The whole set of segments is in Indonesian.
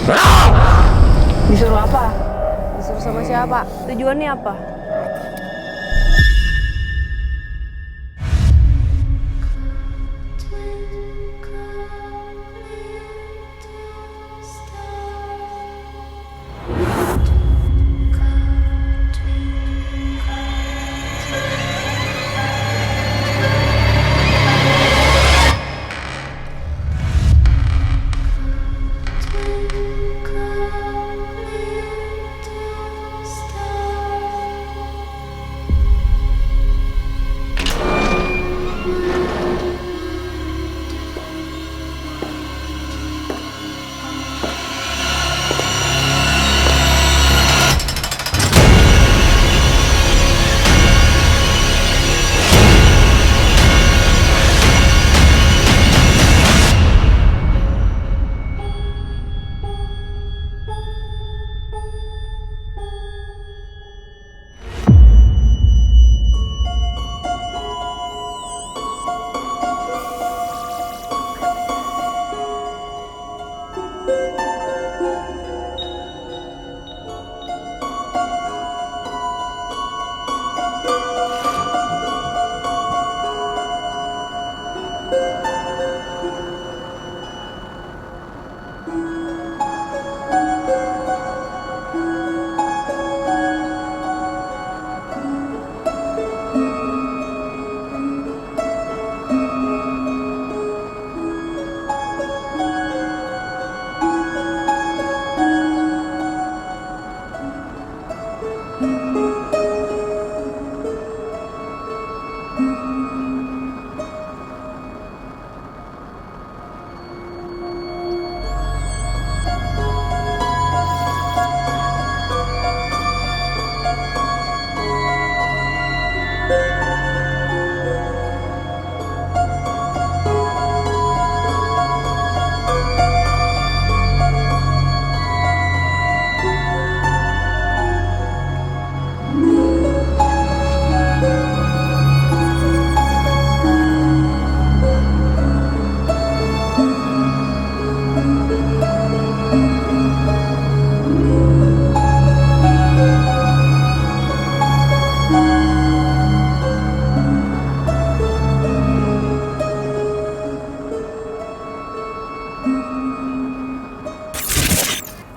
Disuruh apa? Disuruh sama siapa? Tujuannya apa?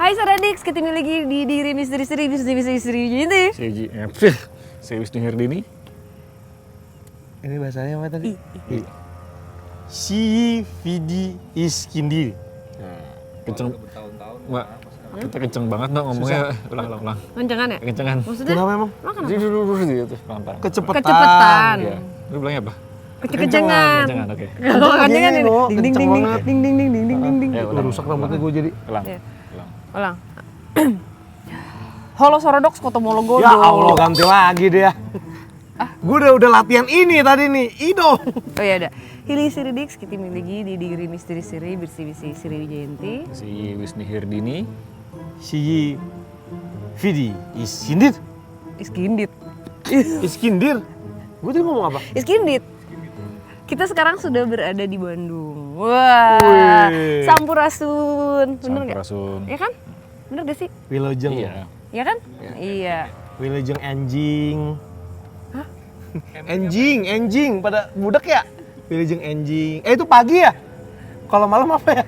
Hai Saradix, ketemu lagi di Diri Misteri-Seri gitu. Saya Wisnu Herdini. Ini bahasanya apa tadi? Si Vidi Iskindiri. Kenceng. Mbak, kita kenceng banget dong ngomongnya. Ulang. Kencengan ya? Kencengan. Maksudnya? Kenapa emang? Lo kenapa? Gitu, pelan-pelan. Kecepatan. Iya. Lu bilangnya apa? Kencengan. Kencengan, oke. Kalau kencengan ini. Kenceng Ding ding ding banget. ding ding ding ding ding ding ding. Ya, Udah rusak rambutnya gue jadi. Ulang. Iya. Ulang. Halo Sorodox, ketemu lo Ya Allah, ganti lagi dia. Gue udah latihan ini tadi nih, Ido. Oh ya udah. Hili Siridix, ketemu lagi di Diri Misteri-Seri bersih-bersih Sri Wijayanti. Si Wisnu Herdini. Si Vidi Iskindiri. Iskindit. Iskindiri. Gue tadi ngomong apa? Iskindit. Kita sekarang sudah berada di Bandung. Wah, Wih. Sampurasun. Bener nggak? Sampurasun. Ya kan? Bener gak sih? Wilujeng. Iya. Ya kan? Iya. Wilujeng anjing. Hah? Anjing pada budak ya? Wilujeng anjing. Itu pagi ya? Kalau malam apa ya?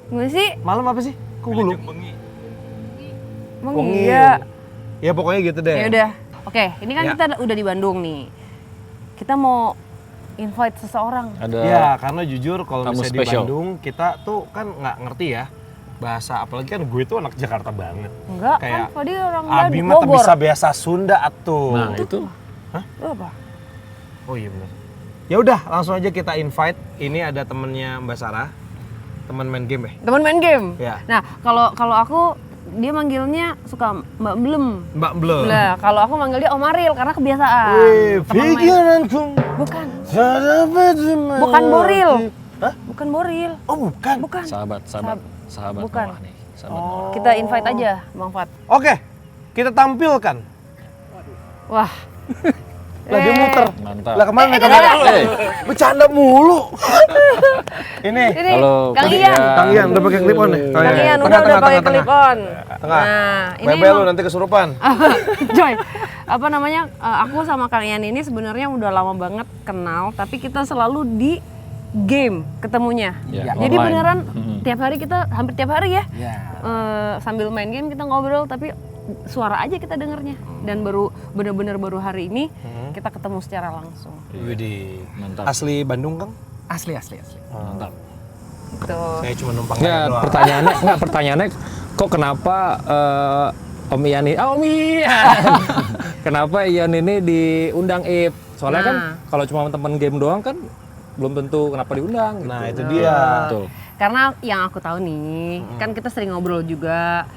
Gue sih, Malam apa sih? Kok gue lupa? emang Wengi. iya. Ya pokoknya gitu deh. Ya udah. Oke, ini kan Ya. kita udah di Bandung nih. Kita mau invite seseorang. Ada Ya, karena jujur kalau tamu misalnya di spesial. Bandung kita tuh kan nggak ngerti ya bahasa, apalagi kan gue tuh anak Jakarta banget. Enggak, Kayak kan tadi orang Abi Bandung, mah Bogor. bisa bahasa Sunda atuh. Nah, itu Lu apa? Oh iya benar. Ya udah, langsung aja kita invite. Ini ada temennya Mbak Sarah, teman main game ya. Teman main game. Ya. Nah, kalau aku dia manggilnya suka Mbak Blem. Mbak Blem. Nah, kalau aku manggil dia Om Aril karena kebiasaan. Wih, Teman main. pikiranku. Bukan. Bukan Bukan Boril. Hah? Bukan Boril. Oh bukan. Bukan. sahabat Bukan. Noah nih. Sahabat Oh. Noah. Kita invite aja, Bang Fat. Oke, kita tampilkan. Wah, Lah dia muter. Mantap. Lah kemana? Bercanda mulu. Ini. Halo, Kang Kang Ian. Ian. Kang Ian udah pakai clip on nih. Kang Ian udah pakai clip on. Tengah. Nah, ini Bebel lu emang- nanti kesurupan. Joy, apa namanya? Aku sama Kang Ian ini sebenarnya udah lama banget kenal, tapi kita selalu di game ketemunya. Ya, Jadi online. beneran tiap hari kita hampir tiap hari ya. Iya. Sambil main game kita ngobrol tapi suara aja kita dengernya. Dan bener-bener baru hari ini kita ketemu secara langsung. Widih. Mantap. Asli Bandung, Kang? Asli. Mantap. Gitu. Saya cuma numpang Nggak, aja doang. pertanyaannya kok kenapa Om Ian ini, Om Ian, kenapa Ian ini diundang Ip? Soalnya kan Nah. kalau cuma temen game doang kan belum tentu kenapa diundang. Gitu. Nah, itu dia. Betul. Karena yang aku tahu nih, kan kita sering ngobrol juga.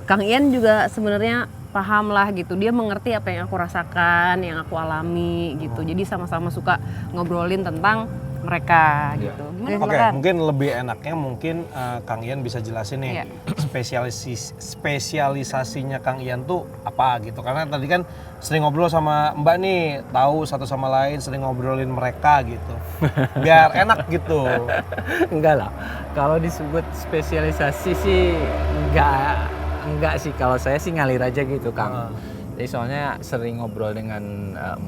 Kang Ian juga sebenarnya paham lah gitu. Dia mengerti apa yang aku rasakan, yang aku alami gitu. Jadi sama-sama suka ngobrolin tentang mereka gitu. Gimana Oke, silakan? mungkin lebih enaknya Kang Ian bisa jelasin nih Iya. spesialisasinya Kang Ian tuh apa gitu. Karena tadi kan sering ngobrol sama Mbak nih, tahu satu sama lain, sering ngobrolin mereka gitu. Biar enak gitu. Enggak lah. Kalau disebut spesialisasi sih enggak sih. Kalau saya sih ngalir aja gitu, Kang. Jadi soalnya sering ngobrol dengan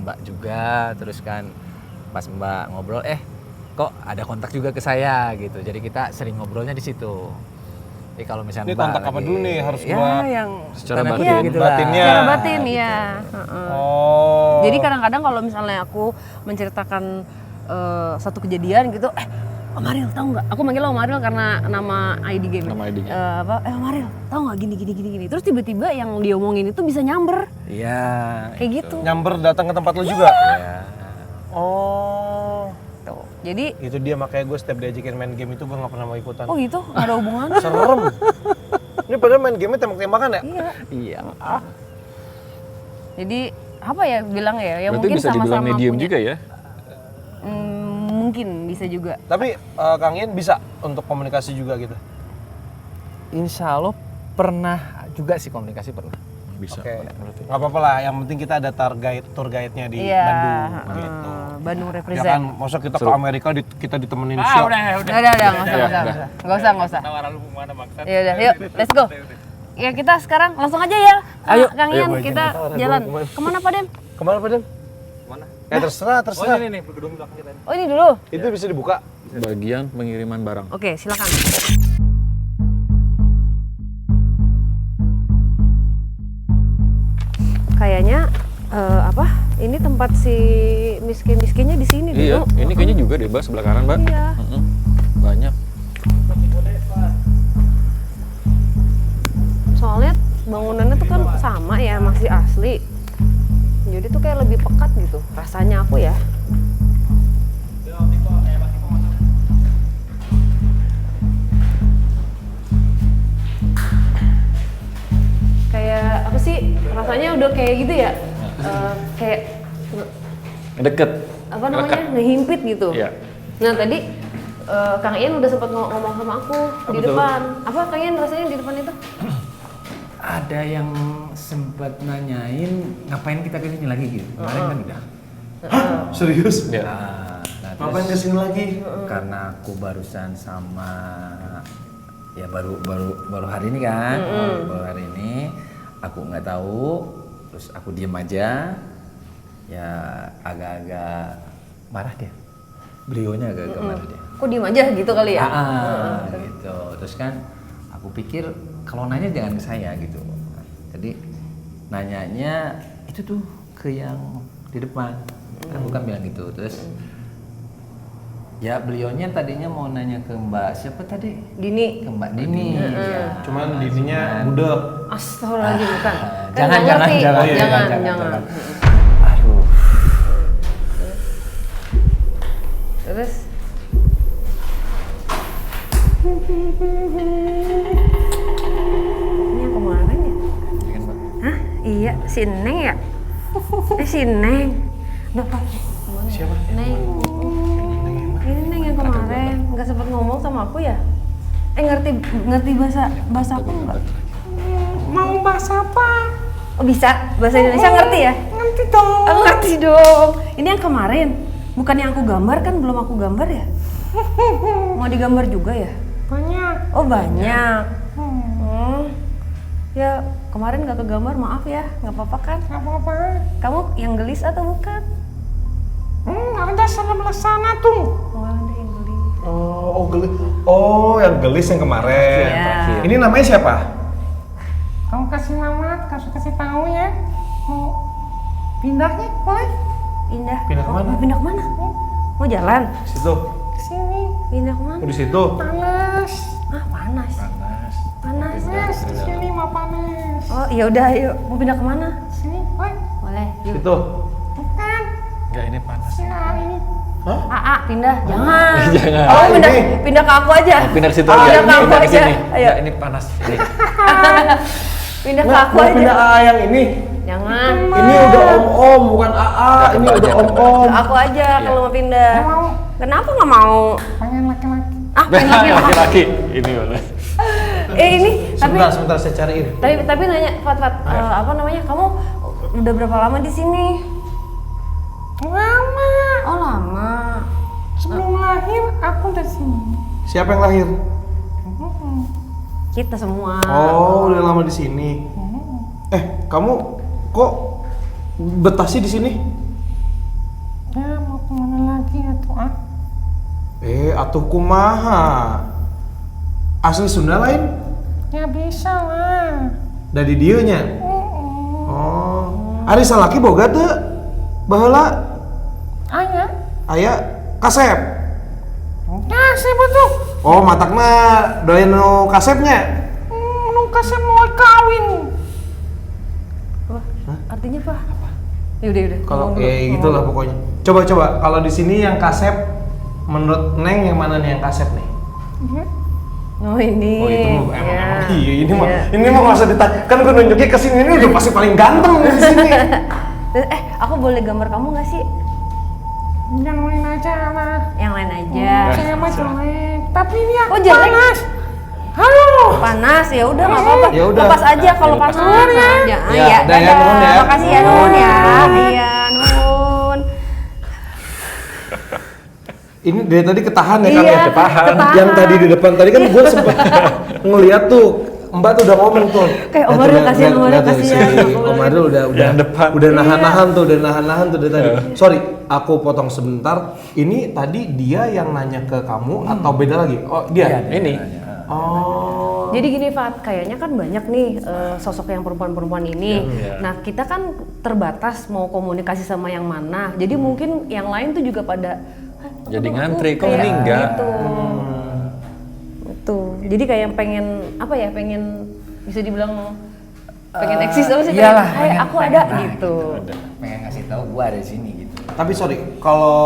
Mbak juga, terus kan pas Mbak ngobrol, kok ada kontak juga ke saya gitu. Jadi kita sering ngobrolnya di situ. Jadi kalau misalnya Ini kontak apa dulu nih? Harus Ya, gua yang Secara tanda batin. kutip gitu lah. Batinnya. secara batin ya. Heeh. Oh. Jadi kadang-kadang kalau misalnya aku menceritakan satu kejadian gitu, Om Ariel tahu nggak? Aku manggil Om Ariel karena nama ID game. Nama ID-nya. Om Ariel tahu nggak gini. Terus tiba-tiba yang dia omongin itu bisa nyamber Iya. kayak gitu. nyamber datang ke tempat lu juga. Ya. Oh. Tuh. Jadi Itu dia makanya gue setiap diajakin main game itu gue nggak pernah mau ikutan. oh gitu nggak ada hubungannya. Serem. Ini padahal main game tembak-tembakan ya? Iya. Iya. Jadi apa ya bilang ya? Ya Berarti mungkin bisa dibilang sama-sama medium punya- juga ya? Mungkin bisa juga. Tapi Kang Ian bisa untuk komunikasi juga gitu. Insya Allah pernah juga sih komunikasi pernah. Bisa. Oke. Nggak apa-apa lah. Yang penting kita ada tour guide-nya di Iya. Bandung gitu. Bandung Ya represent. kan, masa kita ke Amerika kita ditemenin show. Udah, nggak usah. Ya udah, yuk, let's go. Ya kita sekarang langsung aja ya. Ayo. Kang Ian, kita jalan. Kemana Pak Dem? Kemana Pak Dem? Kemana? Ya terserah. Oh ini dulu. Itu bisa dibuka. Bagian pengiriman barang. Oke, silakan. Kayaknya apa? Ini tempat si miskin-miskinnya di sini Iya, dulu. ini kayaknya juga deh, Mbak, sebelah kanan, Mbak. Iya. Banyak. Soalnya bangunannya tuh kan sama ya, masih asli. Jadi tuh kayak lebih pekat gitu, rasanya aku ya. Kayak apa sih? Rasanya udah kayak gitu ya. Kayak Deket. apa namanya? Ngehimpit gitu. Iya. Nah tadi Kang Ian udah sempat ngomong sama aku di depan. Apa Kang Ian rasanya di depan itu? Ada yang sempat nanyain ngapain kita kesini lagi gitu. Kemarin kan udah. Serius? Iya. Nah, Ngapain terus kesini lagi? karena aku barusan sama ya baru hari ini kan. Baru hari ini aku nggak tahu, terus aku diem aja. Ya agak-agak marah dia. Beliaunya agak-agak marah dia. Kok diem aja gitu kali ya? Gitu. Terus kan aku pikir kalau nanya jangan ke saya gitu. Jadi nanyanya itu tuh ke yang di depan. Aku kan bilang gitu. Terus ya beliaunya tadinya mau nanya ke Mbak siapa tadi? Dini. Ke Mbak Dini. Ya. Cuman dininya budek. Astagfirullahaladzim bukan. Kan Jangan, nggak ngerti. jangan, jangan. Aduh. Terus ini yang kemarin ya? Hah? Iya, si Neng ya? Si Neng. Bapak. Siapa? Neng. Ini Neng yang kemarin nggak sempat ngomong sama aku ya? Ngerti bahasa aku nggak? Mau bahasa apa? Oh bisa, bahasa Indonesia ngerti ya? Ngerti dong. Ngerti dong. Ini yang kemarin. Bukan yang aku gambar kan, belum aku gambar ya? Mau digambar juga ya? Banyak. Oh banyak. Ya kemarin gak kegambar, maaf ya, nggak apa-apa kan? Gak apa-apa. Kamu yang gelis atau bukan? Ada sebelah sana tuh. Oh ada yang gelis. Oh, gelis. Oh, yang gelis yang kemarin. Iya. Ini namanya siapa? Kamu kasih nama, kasih tahu ya. Mau pindahnya boleh? Pindah. Pindah kemana? Mau pindah kemana? Mau jalan? Situ. Sini. Pindah kemana? Oh, di situ. Panas. Ah panas. Panas. Panas. Sini mau panas. Oh ya udah, ayo. Mau pindah kemana? Sini, boleh? Boleh. Yuk. Situ. Bukan. Enggak, ini panas. Sini ini. Pindah. Jangan. Jangan. Oh, pindah, ini. pindah ke aku aja. Pindah ke situ Pindah aja. ke aku Pindah ke aja. sini. Ayo. Enggak, ini panas. Ini. Pindah ke Nggak, aku mau aja. pindah AA yang ini. Jangan. Ini udah om-om, bukan AA. Nggak, Ini ke udah aja, ke om-om. Ke aku aja kalau mau pindah. Nggak mau. Kenapa nggak mau? Pengen laki-laki. Ah, pengen laki-laki. Laki-laki. Ini boleh. Ini tapi Sebentar saya cariin. tapi nanya Fat, apa namanya? Kamu udah berapa lama di sini? Lama. Oh, lama. Sebelum lahir aku udah sini. Siapa yang lahir? Kita semua. Oh, udah lama di sini. Kamu kok betah sih di sini? Ya mau kemana lagi atau Atuh kumaha. Asli Sunda lain? Ya bisa lah. Dari dieunya. Oh. Ari salaki boga teu? Baheula Ayah. aya kasep. Ya sih betul. Oh, matakna doyan nu kasepnya. Nunggu kasih mau kawin. Wah, artinya apa? Yaudah. Kalau Ngomong dulu. gitulah pokoknya. Coba kalau di sini yang kasep menurut Neng yang mana nih yang kasep nih? Oh ini. Oh itu mah emang, Ya. iya ini mah Iya. ini mah nggak usah ditanya. Kan gue nunjuknya ke sini ini udah pasti paling ganteng di sini. Aku boleh gambar kamu nggak sih? Yang lain aja lah. Yang lain aja. Saya mah jelek. Tapi ini aku Oh, jelek? panas. Halo. Panas ya udah nggak apa-apa. Ya udah. Lepas aja kalau Lepas panas. aja. Ya, Ya, ya, udah ya, dadah. nuhun ya. Makasih ya Nun ya. Iya Nun. Ini dari tadi ketahan ya kan Iya, ya? ketahan. Yang tadi di depan tadi kan gue sempet ngeliat tuh Mbak tuh udah ngomong tuh. Kayak Om Nah, Aril, tuh, kasihan Om Aril, lihat tuh, kasihan. si Om Aril udah Yang depan. udah nahan-nahan tuh dari tadi. Sorry, aku potong sebentar. Ini tadi dia yang nanya ke kamu atau beda lagi? Oh, dia. Ini. Oh. Jadi gini Fat, kayaknya kan banyak nih sosok yang perempuan-perempuan ini. Iya. Nah kita kan terbatas mau komunikasi sama yang mana. Jadi mungkin yang lain tuh juga pada Jadi "Aduh, ngantri, aku kok ini kayak enggak?" Gitu. Tuh. Jadi kayak pengen apa ya? Pengen bisa dibilang pengen eksis apa sih? Iyalah, Pengen, "Hai, aku ada gitu. Pengen ngasih tahu gua ada di sini gitu. Tapi sorry, kalau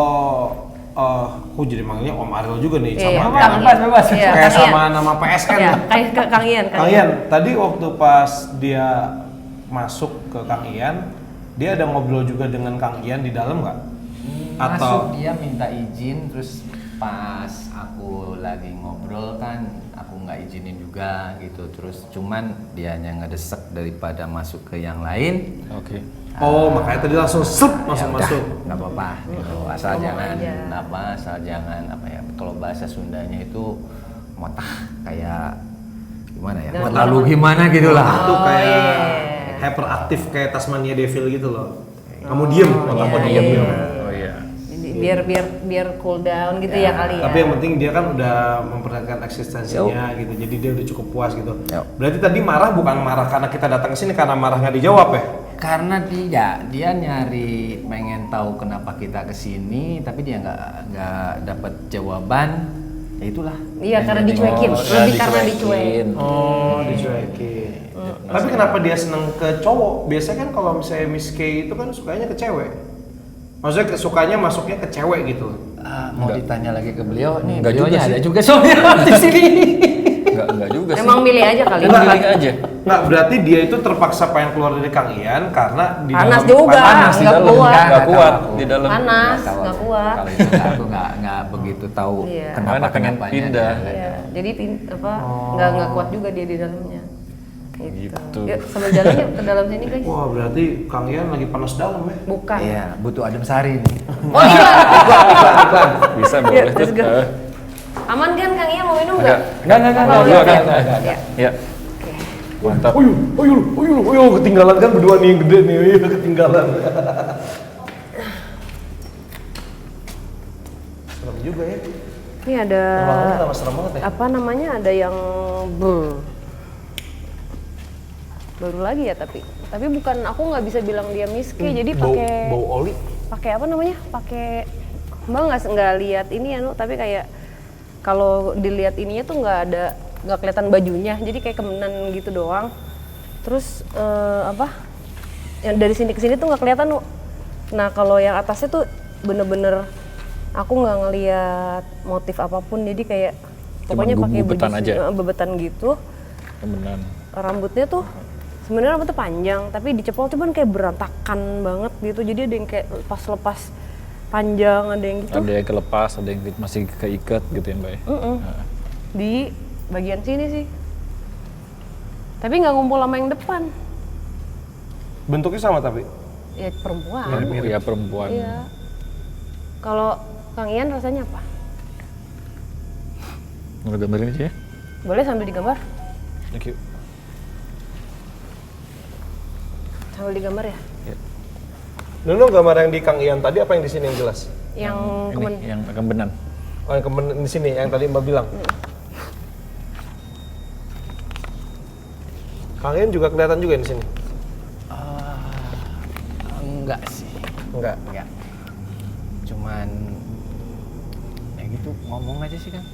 aku jadi manggilnya Om Aril juga nih Iya, sama Kang bebas. Iya, kayak Kang Ian. sama nama PSN. Iya, kayak Kang Ian. Kang Ian, tadi waktu pas dia masuk ke Kang Ian, dia ada ngobrol juga dengan Kang Ian di dalam nggak? Masuk dia minta izin, terus pas aku lagi ngobrol kan aku nggak izinin juga gitu, terus cuman dianya ngedesek daripada masuk ke yang lain. Oke. Oh, makanya tadi langsung langsung Ya udah, masuk. nggak apa-apa gitu, asal Ngomong jangan aja. asal jangan apa ya, kalau bahasa Sundanya itu motah kayak gimana ya, Jangan lalu kemana-mana. gimana gitu lah. Itu kayak iya. hyperaktif kayak Tasmania Devil gitu loh. Kamu diem, kamu iya, diem. iya. Oh iya. Jadi biar cool down gitu ya kali ya. Tapi yang penting dia kan udah memperhatikan eksistensinya gitu, jadi dia udah cukup puas gitu. Yuk. Berarti tadi marah bukan marah karena kita datang ke sini karena marah nggak dijawab ya? Karena dia nyari pengen tahu kenapa kita kesini, tapi dia nggak dapat jawaban, ya itulah. Iya, karena Jadi- dicuekin. Oh, Lebih ya, karena dicuekin. dicuekin. Oh, dicuekin. Tapi kenapa dia seneng ke cowok? Biasanya kan kalau misalnya Miss K itu kan sukanya ke cewek. Maksudnya sukanya masuknya ke cewek gitu. Mau ditanya lagi ke beliau, nih Nggak beliaunya juga ada sih. juga soalnya di sini. Enggak juga sih. Emang milih aja kali. Enggak. Pilih aja. Nggak, berarti dia itu terpaksa pengen keluar dari Kang Ian karena di Panas dalam juga. panas di Nggak dalam. kuat. Nggak kuat tahu. di dalam. Panas, tahu nggak aku. kuat. Kalau itu aku nggak begitu tahu Iya. kenapa Mana pengen kenapanya. pindah. Iya, jadi nggak kuat juga dia di dalamnya. Gitu. Yuk sambil jalan yuk ke dalam sini guys. Wah, berarti Kang Ian lagi panas dalam ya? Bukan. Iya, butuh adem sari nih. Oh iya. Bisa Yuk, boleh let's tuh. go. Aman kan Kang Ian mau minum nggak? Enggak. Oh, Dua iya. kan? Ya. Ya. Mantap. Ketinggalan kan berdua nih yang gede nih, ketinggalan. Serem juga ya. Ini ada Lama-lama tambah serem banget ya. apa namanya? Ada yang baru lagi ya tapi bukan, aku nggak bisa bilang dia miske, jadi pakai Bau oli. pakai apa namanya? Pakai Mbak nggak lihat ini ya, tapi kayak kalau dilihat ininya tuh nggak kelihatan bajunya, jadi kayak kemenan gitu doang. Terus apa? Yang dari sini ke sini tuh nggak kelihatan. Nah kalau yang atasnya tuh bener-bener aku nggak ngelihat motif apapun, jadi kayak pokoknya pakai bebetan baju aja. bebetan gitu. Temenan. Rambutnya tuh sebenarnya rambutnya panjang tapi dicepol cuman kayak berantakan banget gitu, jadi ada yang kayak lepas panjang, ada yang gitu Ada yang kelepas, ada yang masih keikat gitu ya Mbak ya? di bagian sini sih, tapi nggak ngumpul sama yang depan. Bentuknya sama tapi. Ya perempuan. Ya perempuan. Iya. Kalau Kang Ian rasanya apa? Mau gambarin aja ya? Boleh sambil digambar? Thank you. Sambil digambar ya? Nunu gambar yang di Kang Ian tadi apa yang di sini yang jelas? Yang Ini yang kembenan. Oh, yang di sini yang tadi Mbak bilang. Kang Ian juga kelihatan juga di sini. Enggak sih. Enggak. Cuman ya gitu ngomong aja sih kan.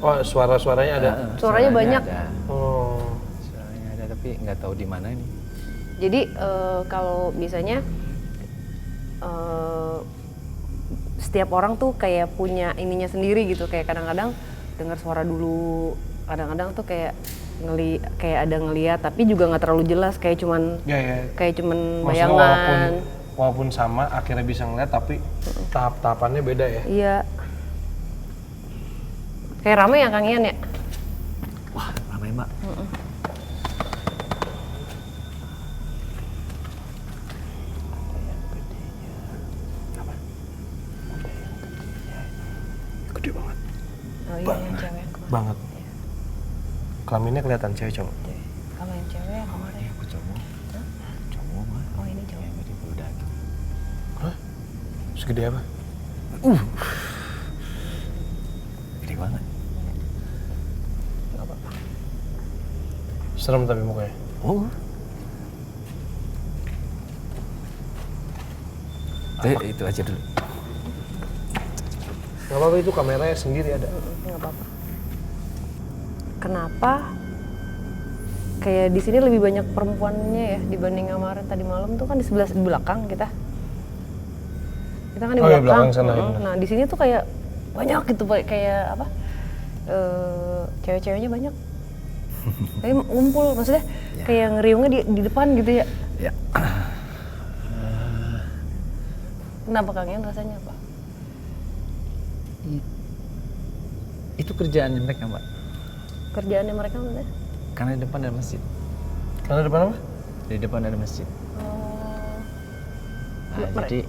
Oh, suara-suaranya ada. Suaranya banyak. Ada. Oh. Suaranya ada tapi nggak tahu di mana ini. Jadi kalau misalnya setiap orang tuh kayak punya ininya sendiri gitu, kayak kadang-kadang dengar suara dulu, kadang-kadang tuh kayak kayak ada ngeliat tapi juga nggak terlalu jelas, kayak cuman Ya. kayak cuman Maksudnya bayangan. walaupun sama akhirnya bisa ngeliat tapi tahap-tahapannya beda ya. Iya. Kayak rame ya Kang Ian ya? Wah, ramai Mbak. Gede banget. Oh iya yang cewek yang kemarin. Banget. Kelaminnya kelihatan cewek cowok. Kalau yang cewek yang kemarin. Aku cowok. Cowok mah. Oh ini cowok. Yang mirip budak. Hah? Segede apa? Gede banget. Serem tapi mukanya. Oh. Itu aja dulu. Gak apa-apa, itu kameranya sendiri ada. Nggak apa-apa. Kenapa kayak di sini lebih banyak perempuannya ya dibanding kemarin tadi malam tuh kan di sebelah di belakang kita. Kita kan di Oh iya, belakang. belakang sana, ya benar. Nah, di sini tuh kayak banyak gitu kayak apa? Cewek-ceweknya banyak. Kayak ngumpul, maksudnya kayak ngeriungnya di depan gitu ya. Ya. Kenapa Kang Ian rasanya apa? Itu kerjaannya mereka, Mbak. Kerjaannya mereka maksudnya? Karena di depan ada masjid. Karena depan apa? Di depan ada masjid. Nah, jadi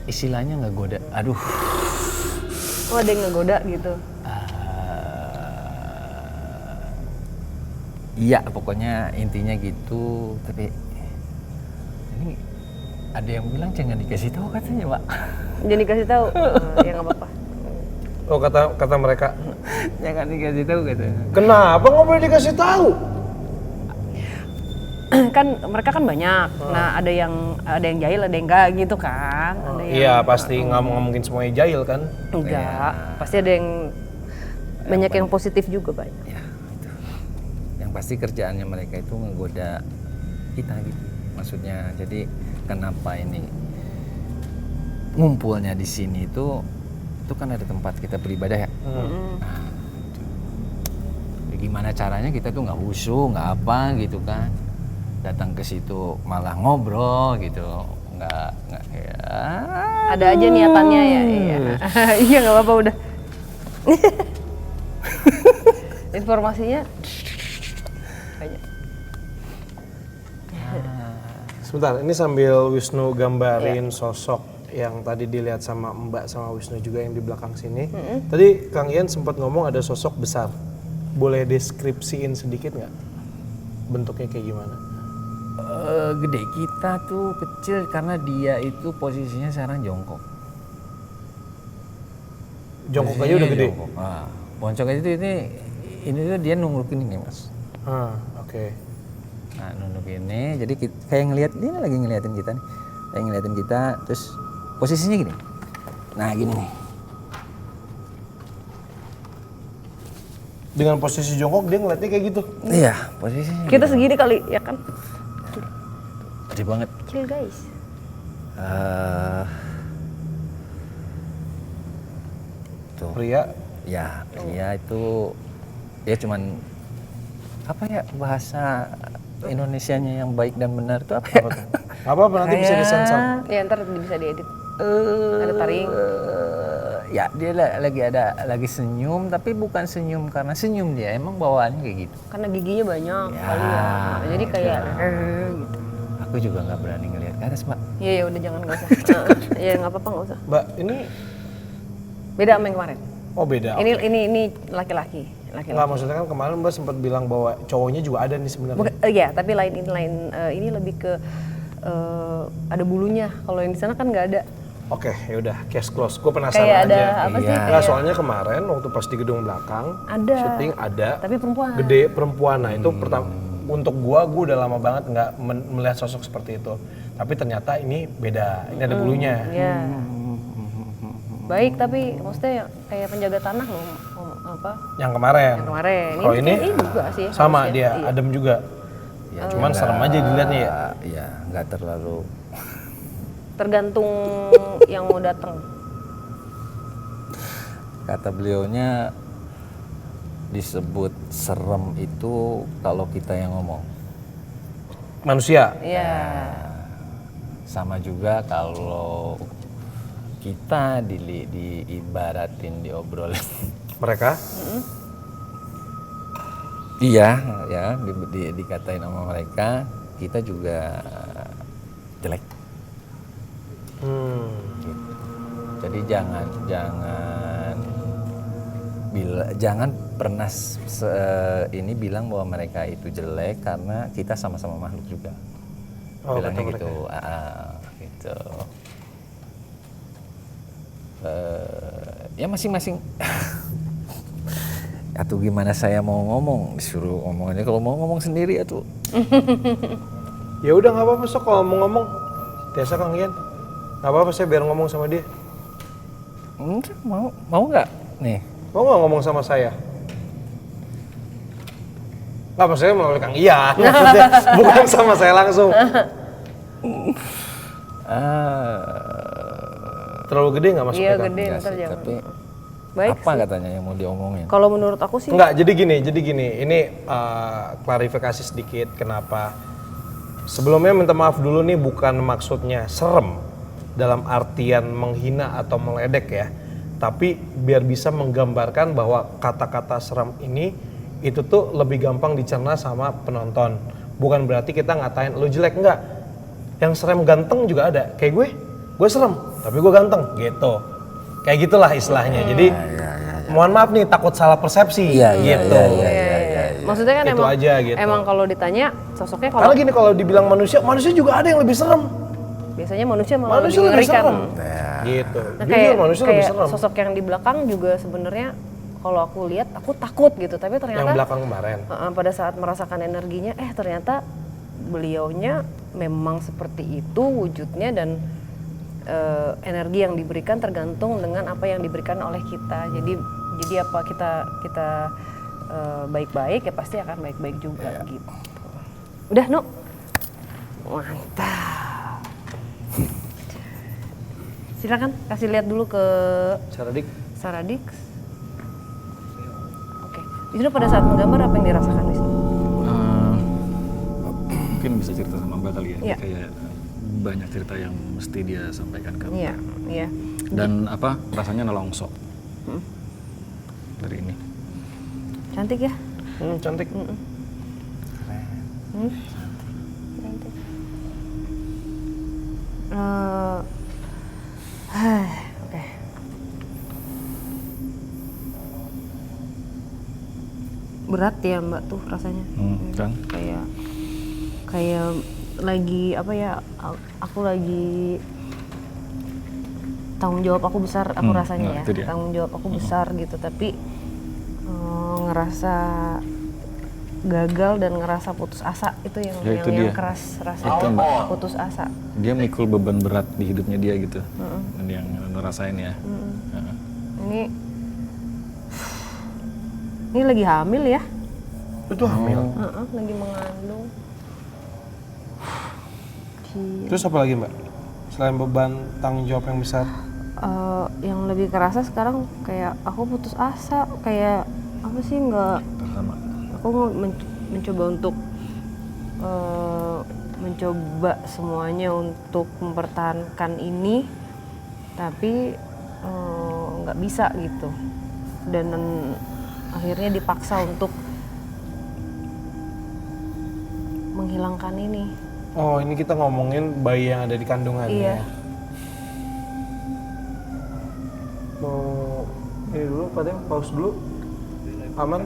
istilahnya nggak goda. Aduh. Oh, ada yang ngegoda gitu. Iya, pokoknya intinya gitu. Tapi ini ada yang bilang jangan dikasih tahu katanya, Pak. Jangan dikasih tahu. Ya nggak apa-apa. Oh, kata mereka. Jangan dikasih tahu katanya. Kenapa nggak boleh dikasih tahu? Kan mereka kan banyak. Nah, ada yang jahil, ada yang enggak gitu kan. Ada yang Iya, pasti nggak mungkin semuanya jahil kan. enggak. Pasti ada yang banyak yang positif juga banyak. Ya, itu. Yang pasti kerjaannya mereka itu ngegoda kita gitu. Maksudnya, jadi kenapa ini ngumpulnya di sini itu kan ada tempat kita beribadah ya. Nah, itu. Ya, gimana caranya kita tuh nggak husu, nggak apa gitu kan. Datang ke situ malah ngobrol gitu, nggak kayak Ada aja niatannya ya. Iya. Iya nggak apa-apa udah. Informasinya banyak. Sebentar, ini sambil Wisnu gambarin sosok yang tadi dilihat sama Mbak sama Wisnu juga yang di belakang sini. Tadi Kang Ian sempat ngomong ada sosok besar. Boleh deskripsiin sedikit nggak? Bentuknya kayak gimana? Gede, kita tuh kecil karena dia itu posisinya sekarang jongkok. Jongkok aja udah gede? Jongkok. Boncok itu ini tuh dia nungguin ini mas. Oke. Nah nunduk ini, jadi kayak ngelihat dia lagi ngeliatin kita nih, kayak ngeliatin kita, terus posisinya gini. Nah gini nih. Dengan posisi jongkok dia ngeliatnya kayak gitu? Iya, posisinya. Kita segini kali, ya kan? Gede banget. Kecil guys. Tuh. Pria? Ya, dia itu dia cuman apa ya bahasa Indonesianya yang baik dan benar itu apa ya? Gak apa-apa, nanti bisa disensor. Ya ntar bisa diedit. Ada taring. Ya dia lagi senyum tapi bukan senyum karena senyum dia emang bawaannya kayak gitu. Karena giginya banyak Ya, kali ya. Jadi kayak gitu. Aku juga nggak berani ngelihat ke atas mbak. Iya ya udah jangan nggak usah. Ya nggak apa-apa nggak usah. Mbak, ini Beda sama yang kemarin. oh beda. Ini laki-laki. Nggak, maksudnya kan kemarin Mbak sempat bilang bahwa cowoknya juga ada nih sebenarnya. Iya, tapi ini lebih ke ada bulunya. Kalau yang di sana kan nggak ada. Oke, yaudah, case close. Gue penasaran Kayak aja. ada apa sih? Nggak, soalnya kemarin waktu pas di gedung belakang Ada. syuting ada. Tapi perempuan. Gede perempuan. Nah itu pertama untuk gue udah lama banget nggak melihat sosok seperti itu. Tapi ternyata ini beda. Ini ada bulunya. Iya. Baik, tapi maksudnya kayak penjaga tanah loh, apa? Yang kemarin. Yang kemarin. Kalau ini juga sih. sama harusnya. dia, Iya. adem juga. Ya, cuman serem aja dilihatnya ya. Iya, nggak terlalu. Tergantung yang mau datang. Kata beliaunya disebut serem itu kalau kita yang ngomong. Manusia. Iya. Sama juga kalau kita diibaratin diobrolin. Mereka. Iya, ya dikatain sama mereka, kita juga jelek. Gitu. Jadi jangan pernah ini bilang bahwa mereka itu jelek karena kita sama-sama makhluk juga. Oh, Bilangnya kata gitu, gitu. Ya masing-masing. Atau gimana saya mau ngomong, disuruh ngomong aja, kalau mau ngomong sendiri atuh. Ya udah nggak apa-apa, sok kalau mau ngomong biasa Kang Ian. Nggak apa-apa, saya biar ngomong sama dia. Mau nggak nih? Mau nggak ngomong sama saya? Nggak, maksudnya melalui Kang Ian, maksudnya bukan sama saya langsung. Terlalu gede nggak masuknya? Iya Kang? gede, Enggak ntar sih, jangan. tapi Baik apa sih. katanya yang mau diomongin? Kalau menurut aku sih Enggak, jadi gini, ini klarifikasi sedikit kenapa. Sebelumnya minta maaf dulu nih, bukan maksudnya serem dalam artian menghina atau meledek ya. Tapi biar bisa menggambarkan bahwa kata-kata serem ini itu tuh lebih gampang dicerna sama penonton. Bukan berarti kita ngatain lu jelek, enggak. Yang serem ganteng juga ada. Kayak gue serem, tapi gue ganteng gitu. Kayak gitulah istilahnya. Jadi mohon maaf nih, takut salah persepsi gitu. maksudnya kan Itu emang aja gitu. emang kalau ditanya sosoknya Karena kalau gini, kalau dibilang manusia juga ada yang lebih serem. biasanya manusia malah Manusia lebih lebih mengerikan. serem. Gitu. Nah, Jujur, kayak manusia lebih kayak serem. sosok yang di belakang juga sebenarnya kalau aku lihat aku takut gitu, tapi Yang ternyata belakang kemarin. pada saat merasakan energinya ternyata beliaunya memang seperti itu wujudnya dan energi yang diberikan tergantung dengan apa yang diberikan oleh kita. Jadi apa kita baik-baik ya pasti akan baik-baik juga gitu. Udah, Nu. Mantap. Silakan kasih lihat dulu ke Saradix. Oke. Wisnu pada saat menggambar apa yang dirasakan Wisnu? Mungkin bisa cerita sama Mbak kali ya. Iya. Kayak banyak cerita yang mesti dia sampaikan ke Mbak. Iya, iya. Dan rasanya nelongso dari ini. Cantik ya? Cantik. Keren Oke. Berat ya Mbak tuh rasanya. Kan? Kayak lagi apa ya? Aku lagi tanggung jawab aku besar, aku rasanya ya. itu dia. Tanggung jawab aku besar gitu, tapi ngerasa gagal dan ngerasa putus asa itu yang Ya, itu yang dia. keras rasanya. Itu, Mbak. Putus asa. Dia mikul beban berat di hidupnya dia gitu. Dan yang ngerasain ya. Heeh. Ini lagi hamil ya? Itu hamil. Lagi mengandung. Terus apa lagi Mbak? Selain beban tanggung jawab yang besar? Yang lebih kerasa sekarang kayak aku putus asa, kayak apa sih nggak? Sama. Aku mau mencoba untuk mencoba semuanya untuk mempertahankan ini, tapi nggak bisa gitu. Dan akhirnya dipaksa untuk menghilangkan ini. Oh, ini kita ngomongin bayi yang ada di kandungannya. Iya. Mau ini dulu, Padeng, pause dulu. Aman?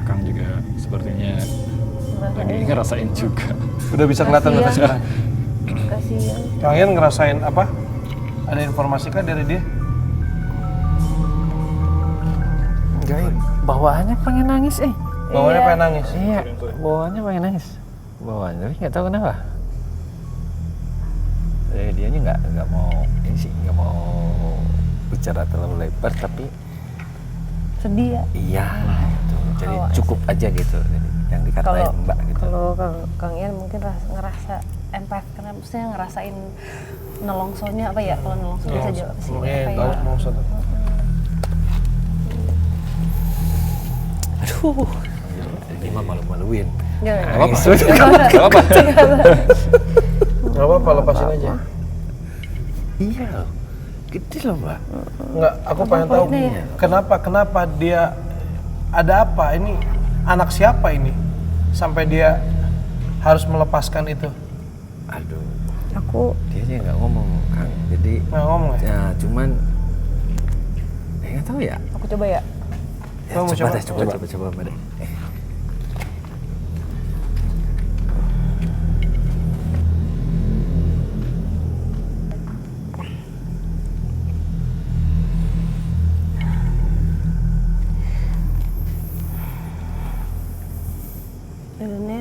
Akang juga sepertinya lagi ngerasain juga. Udah bisa kelihatan Kasihan. nggak sekarang? Kasihan. Kang Ian ngerasain apa? Ada informasi kah dari dia? Enggak, bawaannya pengen nangis Bawaannya pengen nangis. Iya, bawaannya pengen nangis. Bawaannya, tapi nggak tahu kenapa. Dianya nggak mau ini sih, nggak mau bicara terlalu lebar, tapi Sedih ya. iya gitu. Jadi cukup aja gitu yang dikatain Mbak gitu. Kalau Kang Ian mungkin ngerasa empath, karena maksudnya ngerasain nelongsonya apa ya? Kalau nelongso bisa jawab sih. Iya, tahu mau satu. Aduh, ini mah malu-maluin. Nggak Nangis. Gak apa-apa, lepasin aja. Iya, gede loh Mbak. Enggak, aku pengen tahu ya? kenapa dia ada apa ini, anak siapa ini sampai dia harus melepaskan itu. Aduh, Aku dia aja nggak ngomong Kang. Jadi Nggak ngomong ya? ya cuman nggak tahu ya. aku coba ya. Ya, Mau coba coba? deh, coba Mbak deh. Badannya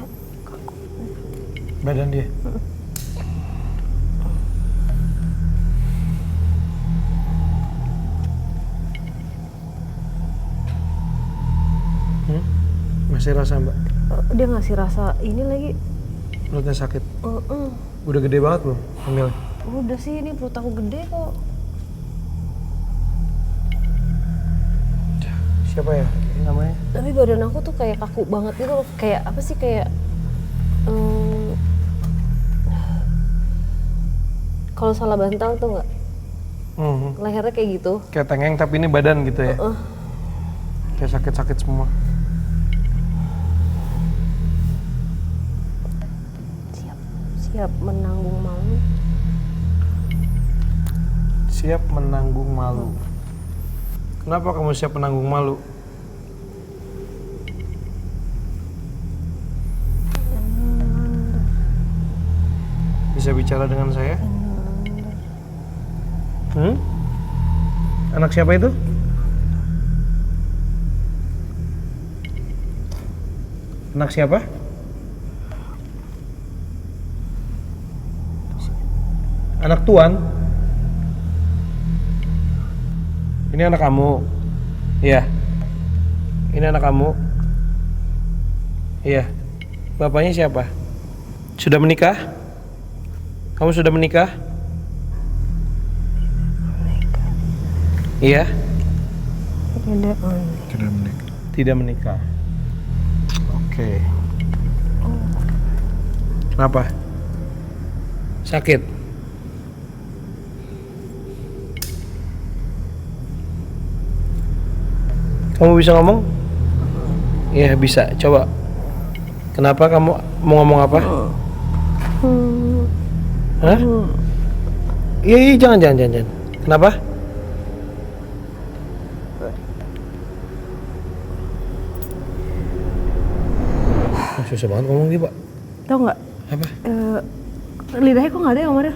Badan dia. Masih rasa Mbak? dia ngasih rasa ini lagi. Perutnya sakit. Udah gede banget belum hamilnya? Udah sih, ini perut aku gede kok. Siapa ya ini namanya? Tapi badan aku tuh kayak kaku banget gitu loh. Kayak apa sih, kayak kalau salah bantal tuh nggak, lehernya kayak gitu. Kayak tengeng tapi ini badan gitu ya? Kayak sakit-sakit semua. Siap menanggung malu. Siap menanggung malu. Kenapa kamu siap menanggung malu? Bisa bicara dengan saya? Anak siapa itu? Anak siapa? Anak tuan? Ini anak kamu? Iya. Ini anak kamu? Iya. Bapaknya siapa? Sudah menikah? Kamu sudah menikah? Iya. Tidak menikah. Tidak menikah. Oke. Kenapa? Sakit. Kamu bisa ngomong? Iya bisa. Coba. Kenapa kamu mau ngomong apa? Hah? Iya iya jangan. Kenapa? Susah banget ngomong dia, Pak. Tau nggak? Apa? Lidahnya kok nggak ada ya kemarin?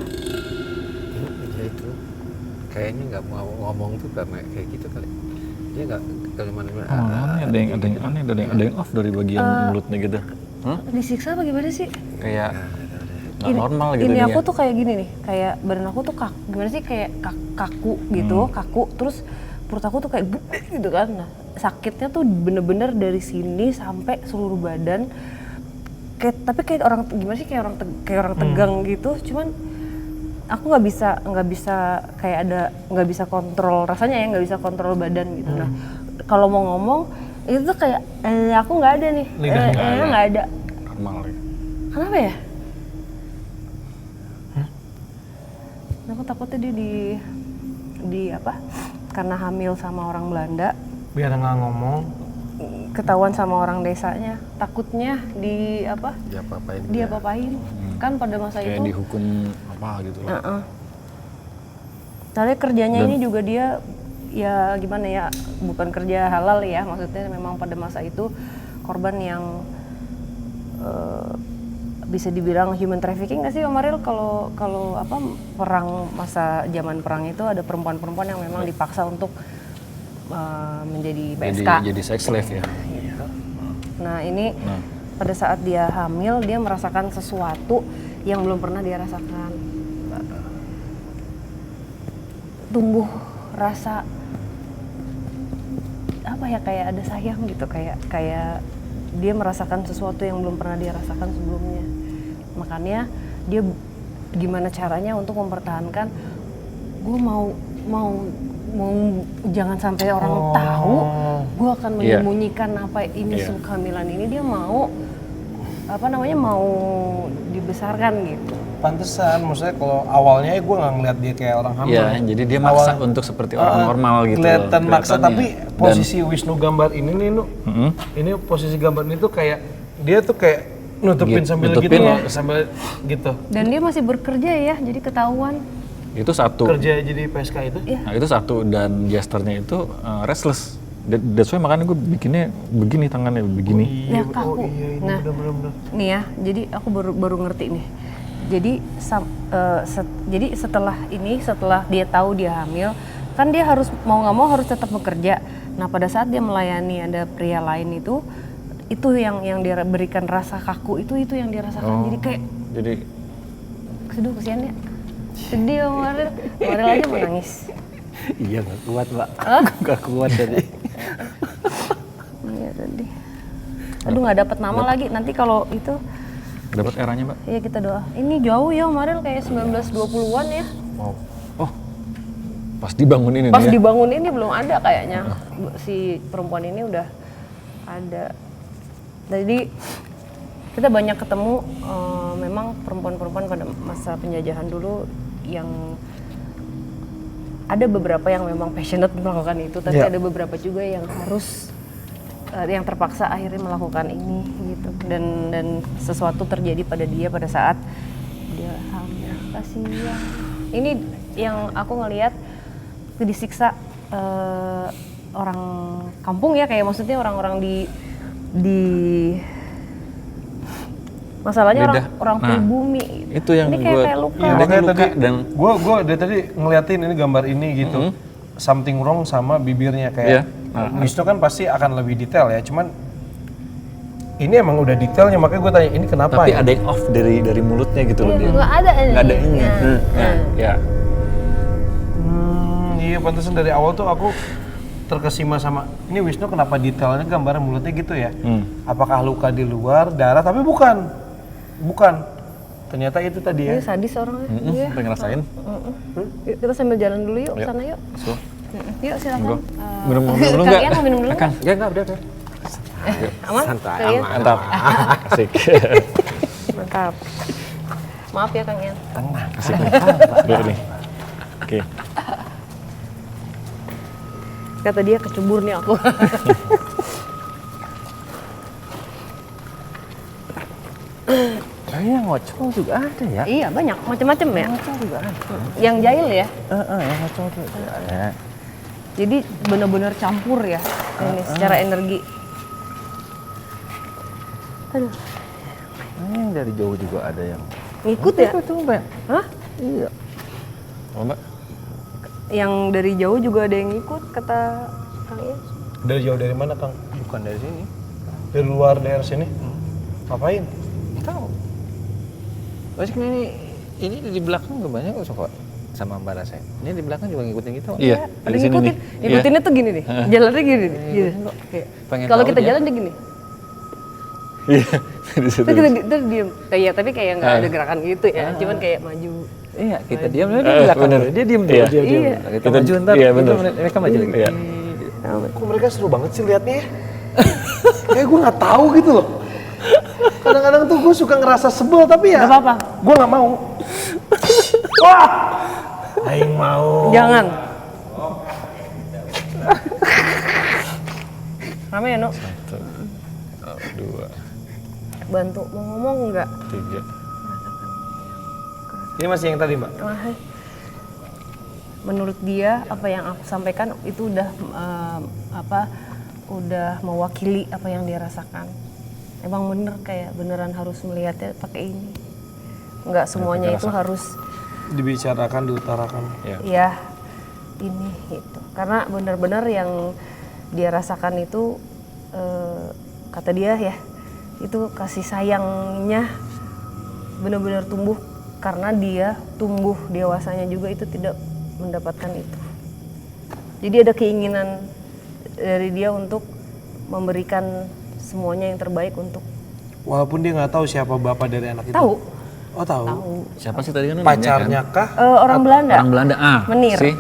Ya itu kayaknya nggak mau ngomong tuh karena kayak gitu kali. Dia nggak kemana-mana. Ada yang aneh, ada yang off dari bagian mulutnya gitu. Disiksa apa gimana sih? Kayak nggak normal gitu Ini dia. aku tuh kayak gini nih, kayak badan aku tuh gimana sih kayak kaku gitu, kaku. Terus perut aku tuh kayak gede gitu kan. Nah, sakitnya tuh bener-bener dari sini sampai seluruh badan. Tapi kayak orang gimana sih kayak orang tegang gitu. Cuman aku nggak bisa kayak nggak bisa kontrol rasanya ya, nggak bisa kontrol badan gitu. Nah, kalau mau ngomong itu tuh kayak aku nggak ada nih, nggak ada. Normal ya. Kenapa ya? Aku takutnya dia di apa? Karena hamil sama orang Belanda, Biar nggak ngomong. ketahuan sama orang desanya, takutnya di apa? Dia apa-apain. Kan pada masa Kayak itu. dihukum apa gitu lah. Soalnya kerjanya ini juga dia ya gimana ya, bukan kerja halal ya, maksudnya memang pada masa itu korban yang bisa dibilang human trafficking nggak sih Om Ariel? Kalau apa masa zaman perang itu ada perempuan-perempuan yang memang dipaksa untuk menjadi PSK. Jadi sex slave ya. Nah ini pada saat dia hamil dia merasakan sesuatu yang belum pernah dia rasakan. Tumbuh rasa apa ya, kayak ada sayang gitu, kayak dia merasakan sesuatu yang belum pernah dia rasakan sebelumnya. Makanya dia gimana caranya untuk mempertahankan, gue mau jangan sampai orang tahu, gue akan menyembunyikan apa ini kehamilan ini. Dia mau mau dibesarkan gitu. Pantesan, maksudnya kalau awalnya gue nggak ngeliat dia kayak orang hamil. Iya, jadi dia maksa untuk seperti orang normal gitu. Kelihatan maksa, tapi kelihatannya. posisi Wisnu gambar ini nih, ini posisi gambar ini tuh kayak dia tuh kayak nutupin sambil nutupin gitu, ya. sambil gitu. Dan dia masih bekerja ya, jadi ketahuan. Itu satu. Kerja jadi PSK itu. Nah, itu satu, dan gesternya itu restless. That's why makanya gue bikinnya begini, tangannya begini. Ya kaku. Iya, ini Nah, bener-bener. nih ya, jadi aku baru ngerti nih. Jadi jadi setelah dia tahu dia hamil, kan dia harus mau nggak mau harus tetap bekerja. Nah pada saat dia melayani ada pria lain itu yang dia berikan rasa kaku itu yang dia rasakan. Jadi kayak kesian ya. Sedih kemarin aja mau nangis. Iya nggak kuat Mbak, nggak kuat tadi. Iya tadi. Aduh nggak dapat nama lagi. Nanti kalau itu Dapat eranya, Mbak? iya kita doa. Ini jauh ya kemarin kayak 1920-an ya. Oh, pas dibangun ini Pas nih ya? dibangun ini belum ada kayaknya. Si perempuan ini udah ada. Jadi kita banyak ketemu memang perempuan-perempuan pada masa penjajahan dulu yang ada beberapa yang memang passionate melakukan itu, tapi ada beberapa juga yang harus yang terpaksa akhirnya melakukan ini gitu. Dan sesuatu terjadi pada dia pada saat dia hamil. Kasihan. Ini yang aku ngelihat disiksa orang kampung ya, kayak maksudnya orang-orang di masalahnya orang pribumi gitu. Itu yang ini kayak luka. Iya, Dia makanya luka tadi dan gue dari tadi ngeliatin ini gambar ini gitu, something wrong sama bibirnya kayak. Wisnu kan pasti akan lebih detail ya, cuman ini emang udah detailnya, makanya gue tanya ini kenapa tapi ya? ada yang off dari mulutnya gitu loh dia. Nggak ada ini. Nggak ada ini. Ya. Iya pantesan dari awal tuh aku terkesima sama ini Wisnu kenapa detailnya gambar mulutnya gitu ya? Apakah luka di luar, darah, tapi bukan. Ternyata itu tadi ya. Ini sadis orangnya. Iya. Pengen ngerasain? Yuk, kita sambil jalan dulu yuk sana yuk. So, Yuk silakan. minum dulu Kang nggak? Ian mau minum dulu? Kang, ya nggak, udah. Aman? Santai, Kang Ian? aman. Mantap. Asik. Mantap. Maaf ya Kang Ian. Tenang. Lihat nih. Oke. Kata dia kecebur nih aku. Kayaknya ngocong juga ada ya. Iya banyak, macam-macam ya. Ngocong juga ada. Yang jahil ya. Yang ngocong juga ada. Jadi benar-benar campur ya ini secara energi. Aduh, Ini yang dari jauh juga ada yang. ngikut ya? Itu Mbak. Hah? Iya. Oh, Mbak. Yang dari jauh juga ada yang ngikut kata Kang Ian. Dari jauh dari mana Kang? Bukan dari sini. Dari luar daerah sini? Ngapain? Tahu. Masih ini di belakang juga banyak kok sama Mbak Rasya. Ini di belakang juga ngikutin kita. Iya, Ada dari sini ngikutin. nih. Ngikutinnya tuh gini nih. Jalannya gini nih. Gini. Kayak, Pengen kalau tahu kita dia. jalan dia gini. Iya, di situ. Terus kita diem. Kayak tapi kayak nggak ada gerakan gitu ya. Cuman kayak maju. Iya, kita diam dia di belakang. bener. Dia diam dulu, Iya. diam. Iya. Kita maju ntar. Iya, bener. Mereka maju lagi. Iya. Kok mereka seru banget sih liatnya ya? Kayak gue nggak tahu gitu loh. Kadang-kadang tuh gue suka ngerasa sebel tapi ya. Gak apa-apa. Gue nggak mau. Wah, aing mau. Jangan. Rame ya, Nuk? 1, 2, Bantu mau ngomong nggak? 3. Ini masih yang tadi Mbak? Menurut dia apa yang aku sampaikan itu udah udah mewakili apa yang dia rasakan. Emang bener kayak beneran harus melihatnya pakai ini. Nggak semuanya itu harus Dibicarakan, diutarakan. ya ini gitu. Karena benar-benar yang dia rasakan itu kata dia ya itu kasih sayangnya benar-benar tumbuh karena dia tumbuh dewasanya juga itu tidak mendapatkan itu. Jadi ada keinginan dari dia untuk memberikan semuanya yang terbaik untuk Walaupun dia nggak tahu siapa bapak dari anak itu. tahu. Oh tahu. Siapa sih tadi kan? Pacarnya kah? Orang Belanda. Orang Belanda. Menir. Sih.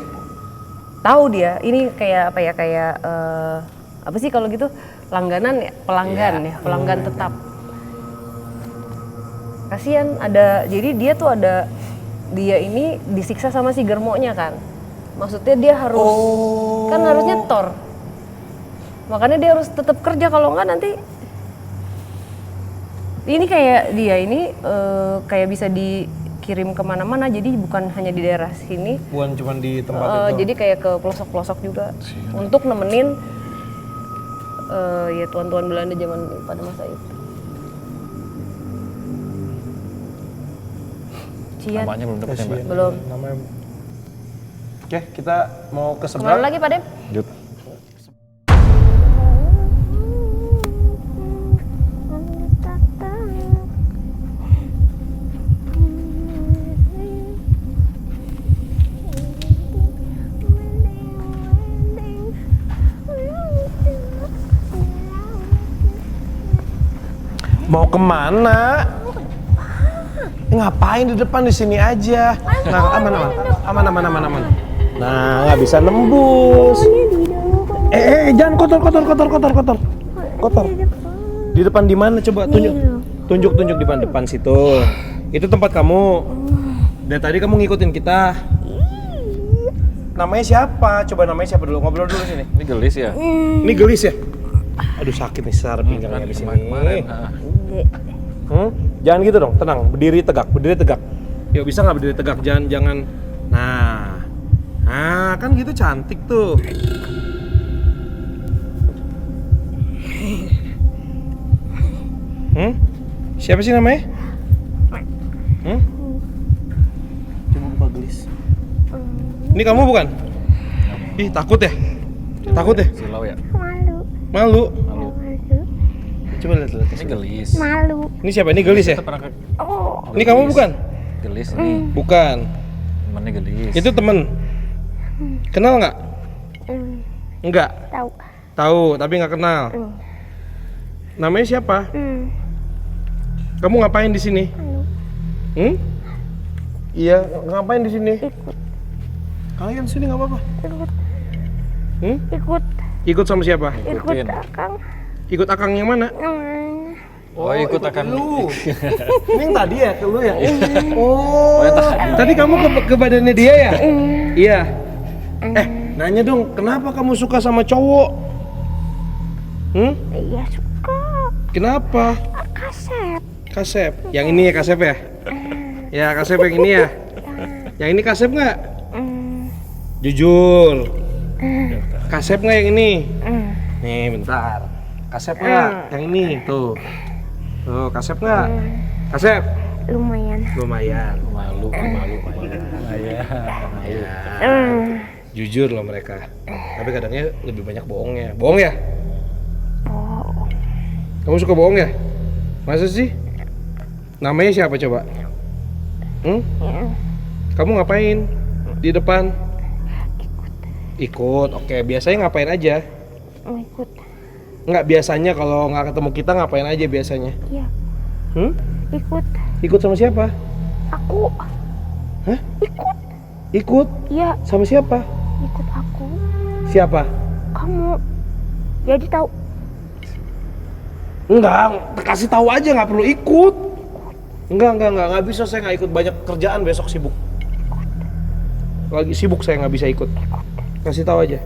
Tahu dia. Ini kayak apa ya kayak apa sih kalau gitu langganan ya pelanggan tetap. Kasihan ada jadi dia tuh ada dia ini disiksa sama si germonya kan. Maksudnya dia harus kan harus nyetor. Makanya dia harus tetap kerja kalau enggak nanti ini kayak dia ini kayak bisa dikirim kemana-mana jadi bukan hanya di daerah sini. Bukan cuma di tempat itu. Jadi kayak ke pelosok-pelosok juga untuk nemenin ya tuan-tuan Belanda zaman pada masa itu. Cian. Namanya belum dapat ya, Mbak. Belum. Namanya. Oke, kita mau ke Kemana seberang. lagi Pak Dem? Lanjut. Mau kemana? Ngapain di depan di sini aja? Nah, aman. Nah, nggak bisa nembus. Jangan kotor. Di depan di mana? Coba tunjuk di depan situ. Itu tempat kamu. Dari tadi kamu ngikutin kita. Namanya siapa? Coba namanya siapa dulu? Ngobrol dulu sini. Ini gelis ya? Ini gelis ya? Aduh sakit nih saraf pinggangnya di sini. Kemarin. Jangan gitu dong, tenang, berdiri tegak. Yuk bisa nggak berdiri tegak? Jangan. Nah, kan gitu cantik tuh. Siapa sih namanya? Coba buka gelis. Ini kamu bukan? Ih takut ya? Silau ya? Malu. Coba lihat. Ini gelis. Ini siapa? Ini gelis ya? Kita pernah ke Ini kamu bukan? gelis nih. Bukan. Temannya gelis. Itu temen. Kenal nggak? Enggak. Tahu, tapi nggak kenal. Namanya siapa? Kamu ngapain di sini? Iya, ngapain di sini? Kalian sini nggak apa-apa. Ikut sama siapa? Ikutin. Ikut Akang yang mana? Oh, ikut akan lu. Ini yang tadi ya, ke lu ya? Oh, tadi kamu ke badannya dia ya? Iya. Nanya dong, kenapa kamu suka sama cowok? Iya suka. Kenapa? Kasep. Kasep. Yang ini ya Kasep ya? Ya Kasep yang ini ya? Yang ini Kasep nggak? Jujur. Kasep nggak yang ini? Nih bentar. Kasep nggak? Yang ini tuh. Tuh Kasep nggak? Kasep? Lumayan. Lumayan. malu. Jujur loh mereka. Tapi kadangnya lebih banyak bohongnya. Bohong ya? Oh, Kamu suka bohong ya? Masa sih? Namanya siapa coba? Kamu ngapain di depan? Ikut. Oke, biasanya ngapain aja? ikut. Nggak, biasanya kalau nggak ketemu kita ngapain aja biasanya? Iya, ikut. Ikut sama siapa? Aku. Hah? Ikut. Ikut? Iya, Sama siapa? ikut aku. Siapa? Kamu. Jadi tahu. Enggak, kasih tahu aja, nggak perlu ikut. Nggak bisa, saya nggak ikut, banyak kerjaan besok, sibuk. Lagi sibuk, saya nggak bisa ikut. Kasih tahu aja.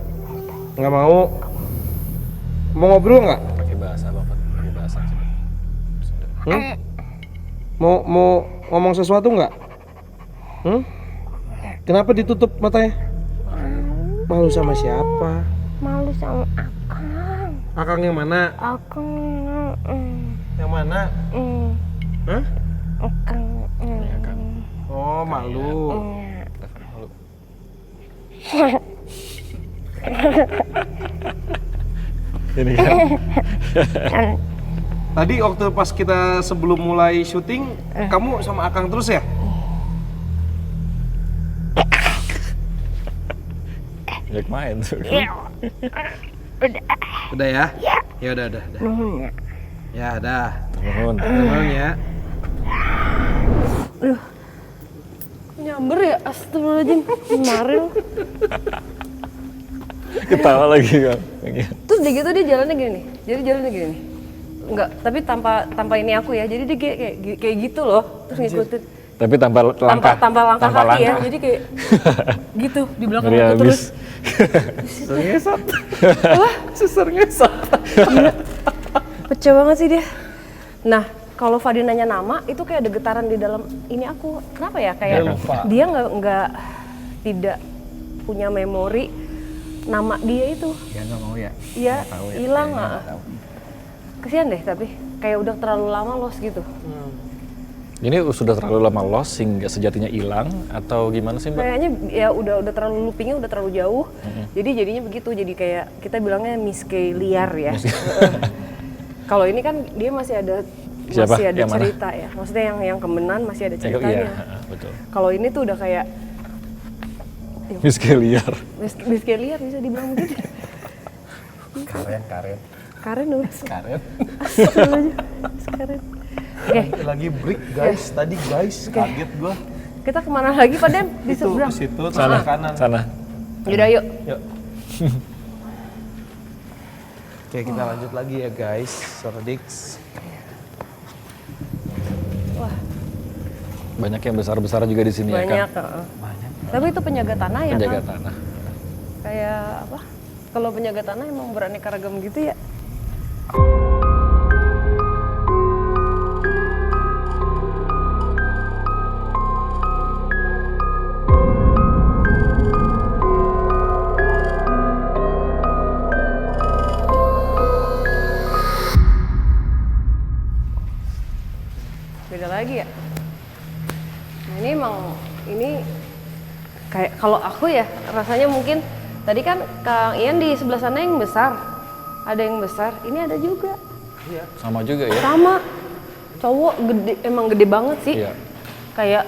Nggak mau. Mau ngobrol nggak? Pakai bahasa Bapak, pakai bahasa. Mau ngomong sesuatu nggak? Kenapa ditutup matanya? Malu sama siapa? Malu sama Akang. Akang yang mana? Akang. Yang mana? Hah? Akang. Oh, malu. Ini kan. Tadi waktu pas kita sebelum mulai syuting, kamu sama Akang terus ya? Ajak main tuh. Udah ya? Ya udah. Nuhun ya. Ya udah. Nuhun. Tenang ya. Nyamber ya, astagfirullahaladzim. Kemarin. Ketawa lagi kan. Terus dia gitu dia jalannya gini nih. Jadi jalannya gini nih. Enggak, tapi tanpa ini aku ya. Jadi dia kayak gitu loh. Terus ngikutin. Tapi tanpa langkah. Tanpa langkah kaki ya. Jadi kayak gitu di belakang Ngeri aku terus. habis. Susur ngesot. Gila. Pecah banget sih dia. Nah, kalau Fadil nanya nama itu kayak ada getaran di dalam ini aku. Kenapa ya? Kayak dia nggak tidak punya memori nama dia itu. Ya nggak mau ya. Iya, hilang nggak? Kesian deh tapi kayak udah terlalu lama lost gitu. Ini sudah terlalu lama lost sehingga sejatinya hilang atau gimana sih Mbak? Kayaknya ya udah terlalu loopingnya udah terlalu jauh. Jadi jadinya begitu. Jadi kayak kita bilangnya miske liar ya. Kalau ini kan dia masih ada Siapa? masih ada Yang mana? cerita ya. Maksudnya yang kemenan masih ada ceritanya. Iya, betul. Kalau ini tuh udah kayak Miske liar. miske liar bisa dibilang begitu. Karen. Karen dulu. Karen. Karen. Oke, Lagi break guys, tadi guys, kaget gua. kita kemana lagi Padem? Di Itu seberang. ke situ, Sana, sana kanan. sana. Yaudah yuk. Yuk. Oke, kita lanjut lagi ya guys, Sordix. Wah, Banyak yang besar-besar juga di sini ya banyak. kan? Tapi itu penjaga tanah ya Penjaga kan? tanah. Kayak apa? Kalau penjaga tanah emang beraneka ragam gitu ya? Beda lagi ya? Nah ini emang, ini kayak kalau aku ya rasanya mungkin tadi kan Kang Ian di sebelah sana yang besar, ada yang besar, ini ada juga Sama juga ya? sama cowok gede, emang gede banget sih. Iya. Kayak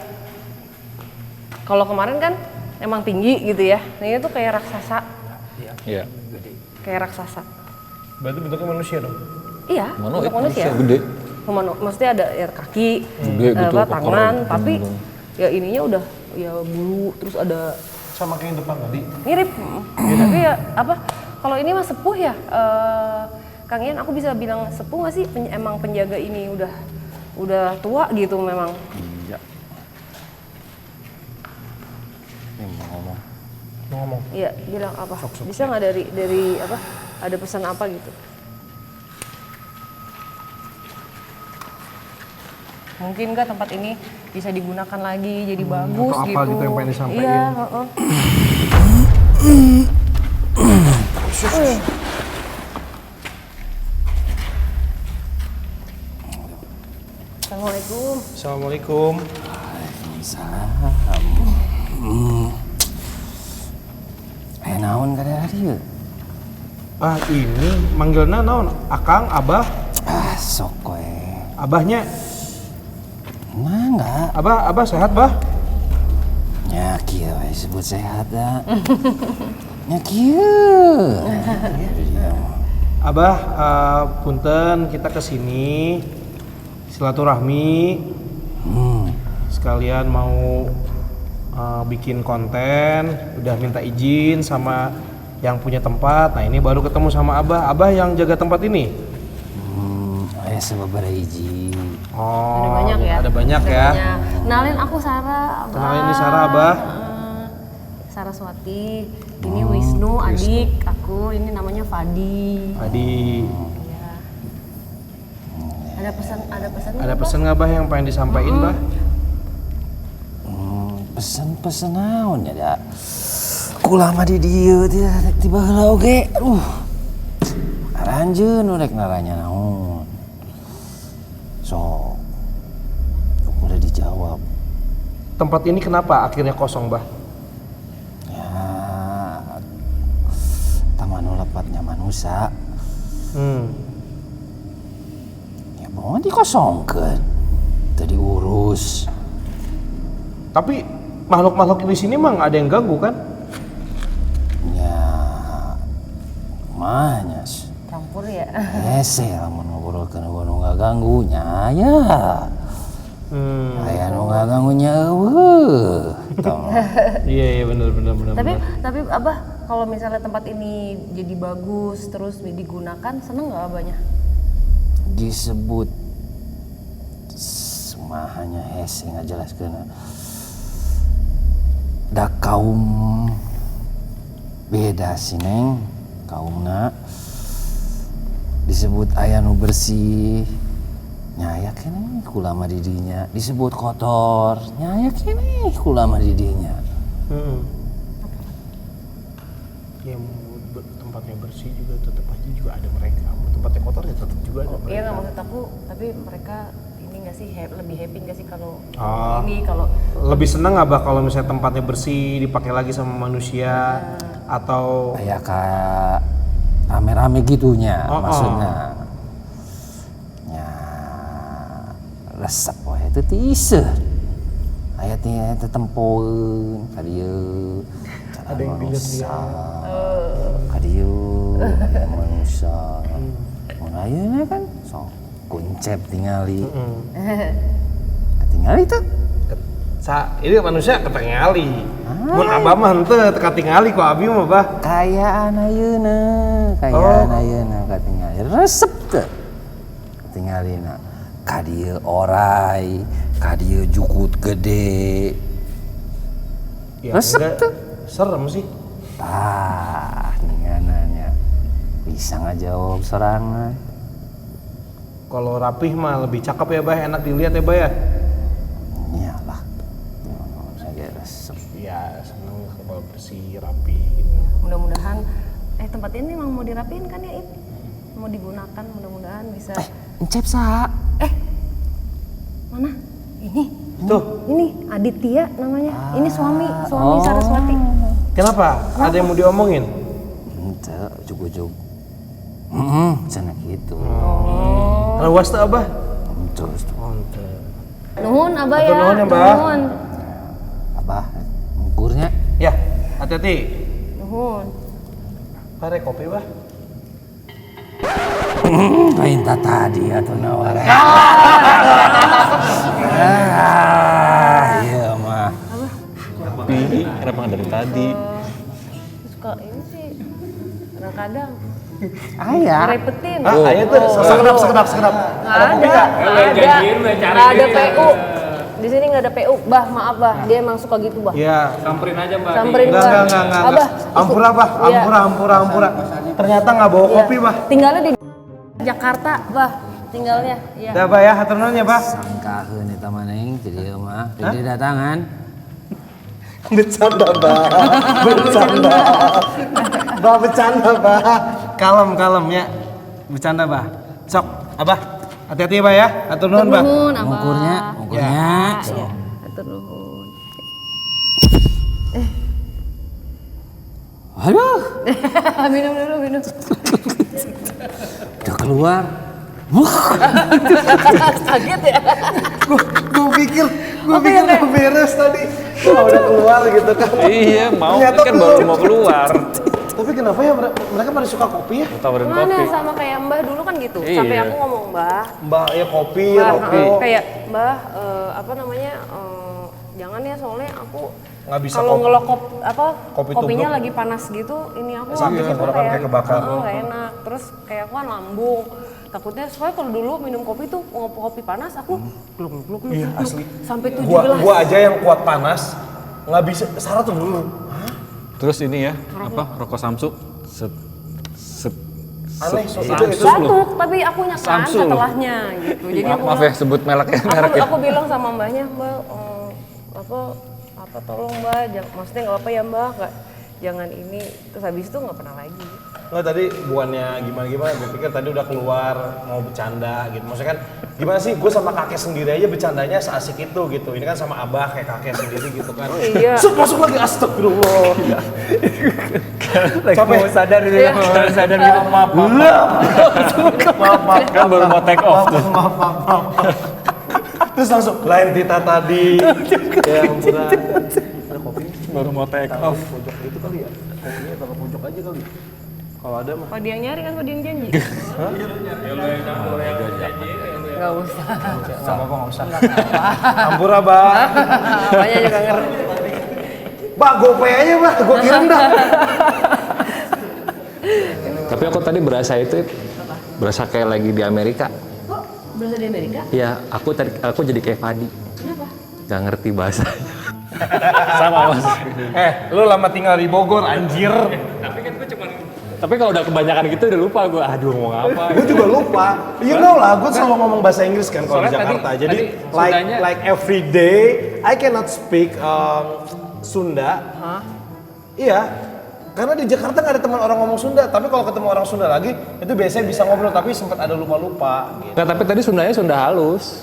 kalau kemarin kan emang tinggi gitu ya, nah ini tuh kayak raksasa, Iya. kayak raksasa. Berarti bentuknya manusia dong? Iya, Mana untuk manusia. gede. Maksudnya ada ya, kaki, Gede gitu, apa, tangan, kokoran. tapi ya ininya udah ya bulu, terus ada Sama kayak yang depan tadi. mirip. Tapi ya apa? Kalau ini mah sepuh ya, Kang Ian, aku bisa bilang sepuh nggak sih? Emang penjaga ini udah tua gitu memang. Iya. Ini mau ngomong. Iya, bilang apa? Bisa nggak dari apa? Ada pesan apa gitu? Mungkin nggak tempat ini bisa digunakan lagi jadi bagus atau gitu. apa gitu yang pengen disampaikan. Iya, heeh. Assalamualaikum. Assalamualaikum. Naon kada dia? Ah ini manggilna naon? Akang, abah, Sok koe. abahnya. Enggak. Abah sehat bah? Ya kieu we disebut sehat da. Ya kieu. Abah, punten kita kesini silaturahmi. Sekalian mau bikin konten, udah minta izin sama yang punya tempat. Nah ini baru ketemu sama Abah. Abah yang jaga tempat ini. Aya sababaraha hiji. Oh, Ada banyak ya? Ada banyak ya. Banyak. Kenalin aku Sarah, Abah. Kenalin ini Sarah, Abah. Saraswati. Ini Wisnu, adik aku. Ini namanya Fadi. Adi, Iya. Ada pesan ada pesan nggak Bah yang pengen disampaikan Bah? Pesen-pesen naon ya da. Kulama di dieu teh tiba heula oge. Aranjeun urek naranya naon. Sok. Udah dijawab. Tempat ini kenapa akhirnya kosong Bah? Ya, taman lepatnya manusia. Ya mau dikosongkeun. Tadi urus. Tapi makhluk-makhluk di sini mah nggak ada yang ganggu kan? Ya, mahnya. campur ya. Hese lamun ngobrolkeun nu ngaganggu nya ya. Aya nu ngaganggu nya eueuh. Iya benar. Tapi Abah kalau misalnya tempat ini jadi bagus terus digunakan, seneng nggak Abahnya? Disebut semahanya hese ngajelaskeun. Da kaum beda sih Neng, kaumna disebut aya nu bersih nyaya keneh kulama didinya, disebut kotor nyaya keneh kulama didinya. Ya tempatnya bersih juga tetap aja juga ada mereka. Tempatnya kotor ya tetap juga ada mereka. Iya nggak, maksud aku, tapi mereka ini nggak sih lebih happy nggak sih kalau Ah. ini kalau Lebih seneng nggak Bah kalau misalnya tempatnya bersih dipakai lagi sama manusia atau Aya ka rame-rame gitunya maksudnya. Ya resep wae teh tiiseuh. Aya teh tempoeun ka dieu. ada yang dilihat-lihat. Ka dieu aya manusia. Mun ayeuna kan sok kuncep tingali. Tingali tuh. Ini manusia ketingali. Mun abah mah henteu teka tingali ku abi mah Bah. Kayaan ayeuna, kayaan ayeuna katingali resep teh. Katingalina ka dieu orai, ka dieu jukut gede. Ya, Resep enggak, tuh. serem sih. Ningananya bisa ngajawab sorangan. Kalau rapih mah lebih cakep ya Bah, enak dilihat ya Bah ya. Iyalah. Saya resep. Ya seneng kalau bersih rapi gitu. mudah-mudahan tempat ini memang mau dirapiin kan ya, mau digunakan, mudah-mudahan bisa. Encep sa. Mana ini? Tuh, Ini Aditya namanya. Ini suami Saraswati. kenapa? Ada yang mau diomongin? Ente jug-jug. Cenah gitu. Lawas teh Abah? Terus Nuhun Abah ya. Atur nuhun ya, Mbak. Nuhun. Abah ngukurnya. Ya, hati-hati. Nuhun. Pare kopi Bah. Minta tadi atau nawar. Iya mah. Tapi kenapa nggak dari tadi? Suka ini sih kadang-kadang Ayah. Repetin. Ayo tuh, sekedap. Nggak ada PU. Di sini nggak ada PU. Bah, maaf bah. Dia emang suka gitu bah. Iya. Samperin aja Mbak. Samperin bah. Enggak. Abah. Ampura, Bah. Iya. Ampura. Ternyata nggak bawa Iya. kopi, Bah. Tinggalnya di Jakarta bah. Tinggalnya. Iya. Dah, Bah ya, hatur nuhun ya, Bah. Sangkaheun eta maneh teh dieu mah. Teu datangan. Bercanda, Bah. Bah. Kalem ya. Bercanda, Bah. Sok, Abah. Hati-hati ya, Bah ya. Hatur nuhun, Bah. Nuhun, Abah. Ukurnya. Iya. Hatur nuhun. Aduh, Minum dulu, minum. udah keluar. Kaget ya. Gue pikir udah beres tadi. Wah, udah keluar gitu kan. Iya, mau Ternyata kan baru mau keluar. Tapi kenapa ya mereka pada suka kopi ya? Tawarin Mana kopi. sama kayak Mbah dulu kan gitu. Iya. Sampai aku ngomong Mbah. Mbak ya kopi, Mbah, rokok. kayak Mbah apa namanya? Jangan ya soalnya aku Nggak bisa kalau kopi. ngelokop apa Kopi kopinya tubruk. lagi panas gitu ini aku Sakit habis itu tenggorokan kayak kebakar. nggak enak terus kayak aku kan lambung takutnya soalnya kalau dulu minum kopi tuh kopi panas aku gluk Iya, asli. sampai 7 Gua gelas. gua aja yang kuat panas nggak bisa. Sarah tuh dulu. Terus ini ya, apa rokok Samsu? Aneh, itu batuk tapi akunya kan setelahnya gitu jadi aku Maaf ya sebut mereknya. aku bilang sama mbahnya Mbak apa tolong Mbak maksudnya nggak apa ya Mbak jangan ini terus habis itu nggak pernah lagi. Nggak, tadi bukannya gimana, gue pikir tadi udah keluar mau bercanda gitu. Maksudnya kan gimana sih, gue sama kakek sendiri aja bercandanya seasik itu gitu. Ini kan sama abah kayak kakek sendiri gitu kan. Iya. Masuk lagi, astagfirullah. Capek. Mau sadar gitu, Iya. mau sadar gitu, maaf. Maaf. Kan baru mau take off tuh. Maaf. Terus langsung lain Tita tadi. Ya ampun. Ada kopi Baru mau take off. pojok itu kali ya. Kopinya taruh pojok aja kali. Kalau ada mah. Pak dia yang nyari kan Pak dia yang janji. Nggak usah. Nggak apa-apa, nggak usah. Ampura, Bah. Apanya juga ngerti. Bah, GoPay aja, Bah. Gue kirim dah. Tapi aku tadi berasa kayak lagi di Amerika. Kok berasa di Amerika? Ya, aku jadi kayak Fadi. Kenapa? Gak ngerti bahasa. Sama, Mas. Lu lama tinggal di Bogor, anjir. Tapi kalau udah kebanyakan gitu udah lupa gue. Aduh ngomong apa. Gue juga lupa. You know lah, gue selalu ngomong bahasa Inggris kan kalau di Soalnya Jakarta. tadi Jadi Sundanya- like every day, I cannot speak Sunda. Iya. Karena di Jakarta nggak ada teman orang ngomong Sunda. Tapi kalau ketemu orang Sunda lagi, itu biasanya bisa ngobrol. Tapi sempat ada lupa-lupa. Gitu. Nah, tapi tadi Sundanya Sunda halus.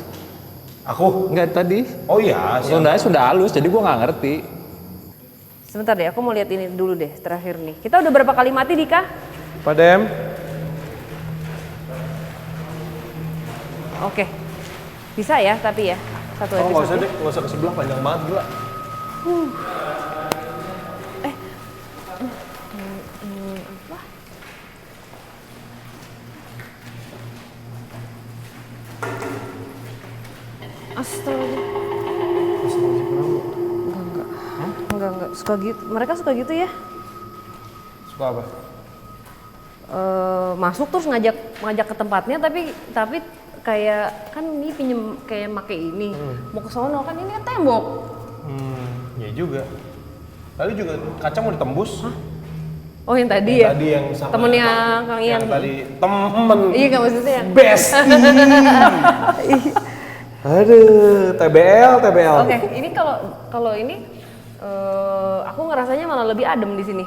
Aku? Enggak tadi. Oh iya. Sundanya Sunda halus, jadi gue nggak ngerti. Sebentar deh, aku mau lihat ini dulu deh terakhir nih. Kita udah berapa kali mati Dika? Pak Dem. Oke. Bisa ya tapi ya satu Oh nggak usah episode. deh, nggak usah ke sebelah, panjang banget gila. Astaga. Enggak. Suka gitu. Mereka suka gitu ya? Suka apa? Masuk terus ngajak ke tempatnya tapi kayak kan ini pinjem kayak make ini. Mau ke sono kan ini kan tembok. Ya juga. Tadi juga kaca mau ditembus. Oh yang tadi ya? Tadi yang sama Temennya Kang Ian. Yang tadi temen. Iya nggak maksudnya yang Bestie. Aduh, TBL. Oke, ini kalau ini aku ngerasanya malah lebih adem di sini.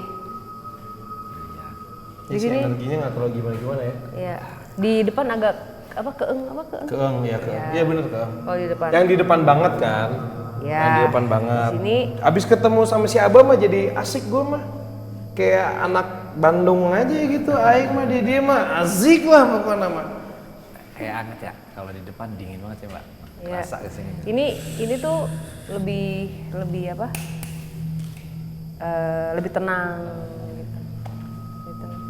Di sini energinya nggak terlalu gimana ya. ya di depan agak keeng. Keeng ya, keeng. Iya bener keeng. Kalau di depan. Yang di depan banget kan. Ya. Yang di depan banget. Di sini Abis ketemu sama si Abah mah jadi asik gue mah. Kayak anak Bandung aja gitu. Aing mah dia mah asik lah pokoknya mah. Kayak anget ya, kalau di depan dingin banget ya Mbak. ya. Kerasa kesini. Ini tuh lebih apa? Lebih tenang. Gitu. Lebih tenang.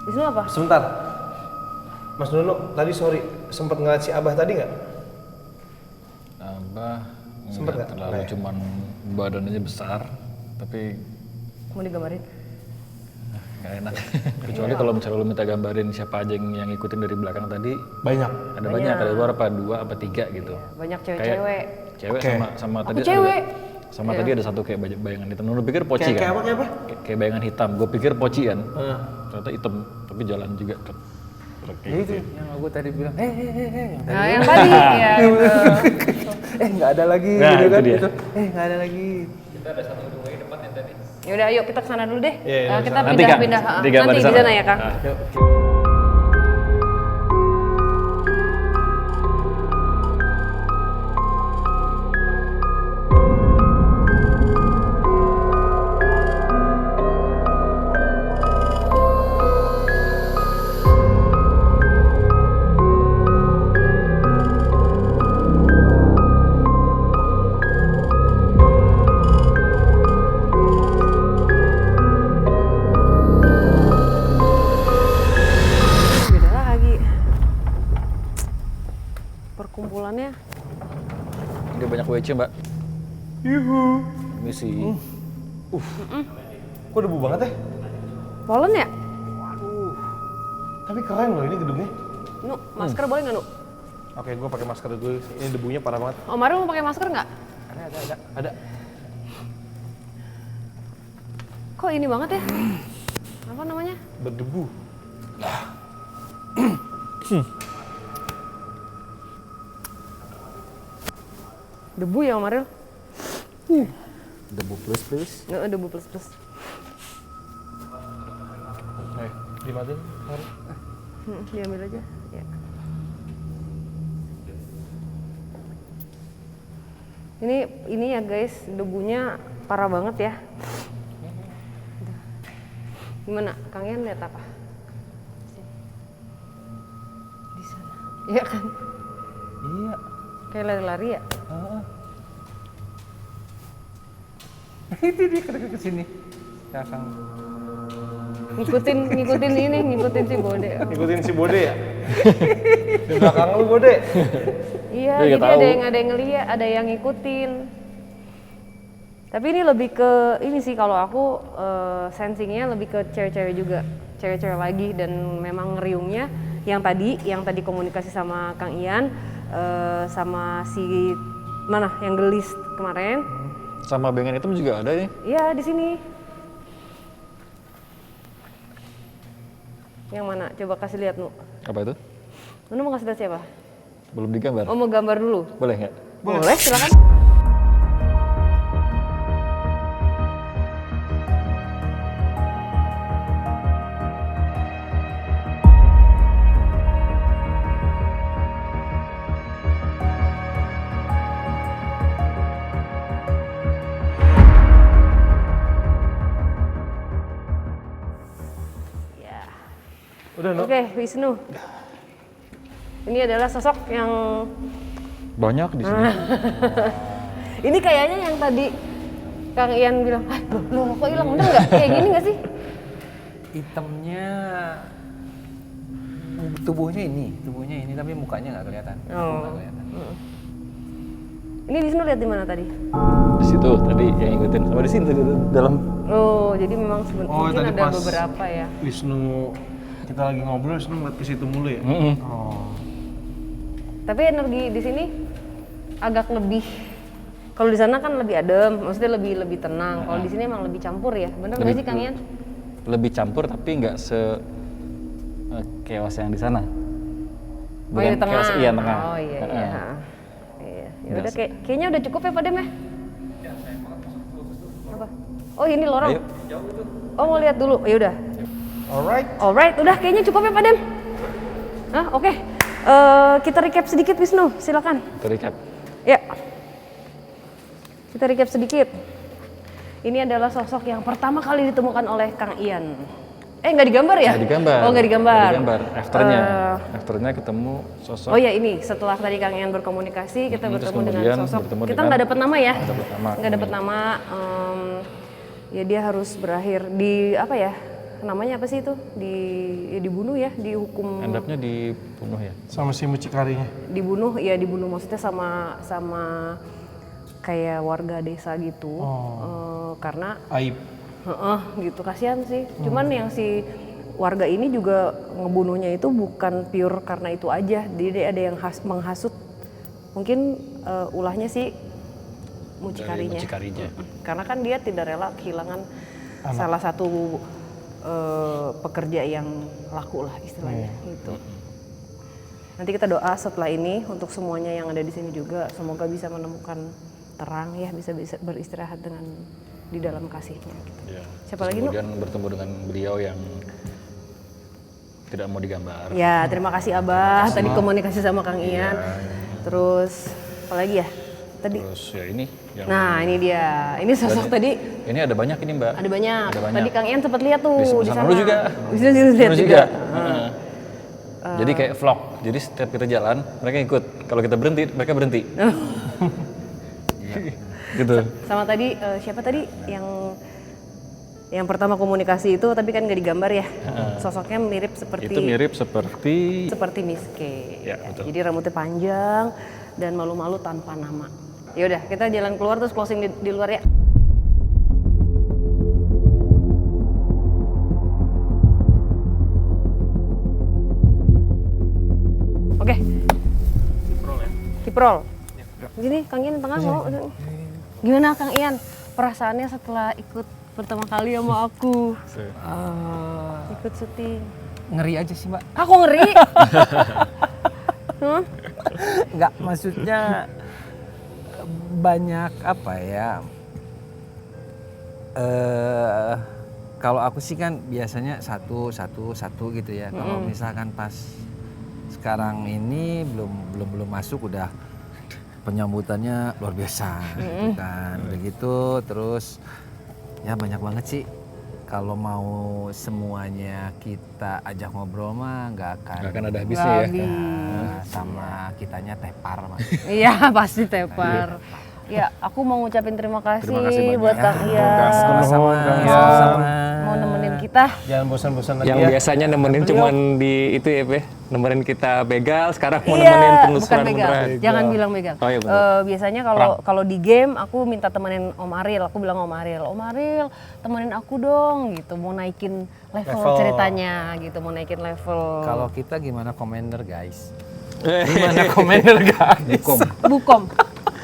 Di sini apa? Sebentar. Mas Nuno, tadi sorry, sempat ngeliat si Abah tadi nggak? Abah Sempet nggak nggak? terlalu, Nggak ya? cuman badannya besar, tapi Mau digambarin? Nggak enak. Kecuali kalau misalnya lu minta gambarin siapa aja yang ngikutin dari belakang tadi, Banyak. ada banyak, ada beberapa, 2 apa 3 gitu. Banyak Kayak cewek-cewek. cewek Oke. sama Aku tadi cewek. sama tadi ada satu kayak bayangan hitam. Lu pikir poci Kayak kan? apa? Kayak bayangan hitam. Gue pikir poci kan. Ternyata hitam, tapi jalan juga. Ya itu yang aku tadi bilang, Nah, yang tadi ya. Gitu. nggak ada lagi, Nah, gitu itu kan? dia. Gitu. Nggak ada lagi. Yaudah, yuk kita kesana dulu deh. Iya, Kita Nanti, Kang. pindah-pindah. Di gambar Nanti di di sana. sana ya, Kang. Ah. Beda lagi. Perkumpulannya. Ini banyak WC, Mbak. Misi. Kok debu banget ya? Polen ya? Tapi keren loh ini gedungnya. Nu, masker boleh nggak, Nu? Oke, gue pakai masker dulu. Ini debunya parah banget. Oh, Mario mau pakai masker nggak? Ada. Kok ini banget ya? Apa namanya? Berdebu. Debu ya, Mario? Debu plus plus. Debu plus. Dimatiin. Diambil aja. Ya. Ini ya guys, debunya parah banget ya. Gimana? Kang Ian lihat apa? Di sana. Iya kan? Iya. Kayak lari-lari ya? Itu dia ke sini. Kang. Ngikutin si Bode. Ngikutin si Bode ya? Di belakang lu Bode. Iya, Dia jadi nggak tahu. ada yang ngeliat, ada yang ngikutin. Tapi ini lebih ke ini sih kalau aku sensingnya lebih ke cewek-cewek juga, cewek-cewek lagi dan memang ngeriungnya yang tadi komunikasi sama Kang Ian sama si mana yang gelis kemarin. Sama bayangan hitam juga ada nih. Iya di sini. Yang mana? Coba kasih lihat Nu. Apa itu? Nu mau kasih lihat siapa? Belum digambar. Oh mau gambar dulu? Boleh nggak? Boleh silakan. Udah, no? Oke, Wisnu. Ini adalah sosok yang Banyak di sini. ini kayaknya yang tadi Kang Ian bilang, loh kok hilang? Udah nggak? Kayak gini nggak sih? Hitamnya tubuhnya ini tapi mukanya nggak kelihatan. Oh. Nggak kelihatan. Ini Wisnu lihat di mana tadi? Di situ tadi yang ngikutin. Sama di sini tadi dalam. Oh, jadi memang Oh, mungkin tadi ada pas beberapa ya. Wisnu kita lagi ngobrol, Wisnu ngeliat ke situ mulu ya? Oh. Tapi energi di sini agak lebih. Kalau di sana kan lebih adem, maksudnya lebih tenang. Kalau di sini emang lebih campur ya, bener nggak sih Kang Ian? Lebih campur tapi nggak se chaos yang di sana. Oh yang di tengah. chaos, iya tengah. Oh iya Heeh. iya. Iya. Ya udah kayaknya udah cukup ya Pak Dem ya. Apa? Oh ini lorong. Ayo. Oh mau lihat dulu. Ya udah. Alright. Udah kayaknya cukup ya Pak Dem. Hah, oke. Kita recap sedikit Wisnu, silakan. Kita recap. Ya. Kita recap sedikit. Ini adalah sosok yang pertama kali ditemukan oleh Kang Ian. Nggak digambar ya? Nggak digambar. Oh nggak digambar. Nggak digambar. Afternya ketemu sosok. Oh ya ini setelah tadi Kang Ian berkomunikasi kita Terus bertemu dengan kemudian sosok. bertemu Kita dengan- nggak dapat nama ya? Nggak dapat nama. Nggak dapat nama. Ya dia harus berakhir di apa ya? Namanya apa sih itu? Dibunuh ya? Dihukum? Endapnya dibunuh ya. Sama si mucikarinya. Dibunuh maksudnya sama kayak warga desa gitu. Karena Aib. Heeh, gitu kasihan sih. Cuman yang si warga ini juga ngebunuhnya itu bukan pure karena itu aja. Jadi ada yang menghasut. Mungkin ulahnya sih mucikarinya. Karena kan dia tidak rela kehilangan salah satu pekerja yang laku lah istilahnya gitu. Nanti kita doa setelah ini untuk semuanya yang ada di sini juga semoga bisa menemukan terang ya, bisa beristirahat dengan di dalam kasihnya gitu. Siapa lagi Kemudian bertemu dengan beliau yang tidak mau digambar. Ya, terima kasih Abah. Tadi komunikasi sama Kang Ian. Terus apa lagi ya? Tadi. Terus ya ini yang Nah, ini dia. Ini sosok tadi ini ada banyak ini, Mbak. ada banyak. Ada banyak. Tadi Kang Ian sempat lihat tuh di sama sana. lu juga. Bisa lihat Bener juga. Heeh. Jadi kayak vlog. Jadi setiap kita jalan, mereka ikut. Kalau kita berhenti, mereka berhenti. Gitu. Sama tadi siapa tadi yang pertama komunikasi itu tapi kan nggak digambar ya. Sosoknya mirip seperti Itu mirip seperti Miske. Ya, betul. Jadi rambutnya panjang dan malu-malu tanpa nama. Ya udah, kita jalan keluar terus closing di luar ya. Oke. Kiprol. Gini, Kang Ian di tengah mau. Gimana Kang Ian? Perasaannya setelah ikut pertama kali sama aku? Ikut syuting. Ngeri aja sih, Mbak. Aku ngeri. Nggak, maksudnya banyak apa ya, kalau aku sih kan biasanya satu gitu ya. Kalau misalkan pas sekarang ini belum masuk udah penyambutannya luar biasa gitu kan. Begitu terus ya banyak banget sih. Kalau mau semuanya kita ajak ngobrol mah nggak akan ada habisnya ya. Nah, sama kitanya tepar mas. Iya, pasti tepar. Ya, aku mau ngucapin terima kasih banyak. buat Kang Ian. Sama-sama. Mau nemenin kita. Jangan bosan-bosan lagi Yang ya. biasanya nemenin cuman di itu ya, Pe. Nemenin kita begal, sekarang mau Iya, nemenin bukan penelusuran begal. beneran. Jangan bilang begal. Oh iya benar. Biasanya kalau di game aku minta temenin Om Aril. Aku bilang Om Aril temenin aku dong gitu. Mau naikin level ceritanya gitu, mau naikin level. Kalau kita gimana Commander guys? Gimana Commander guys? Bukom.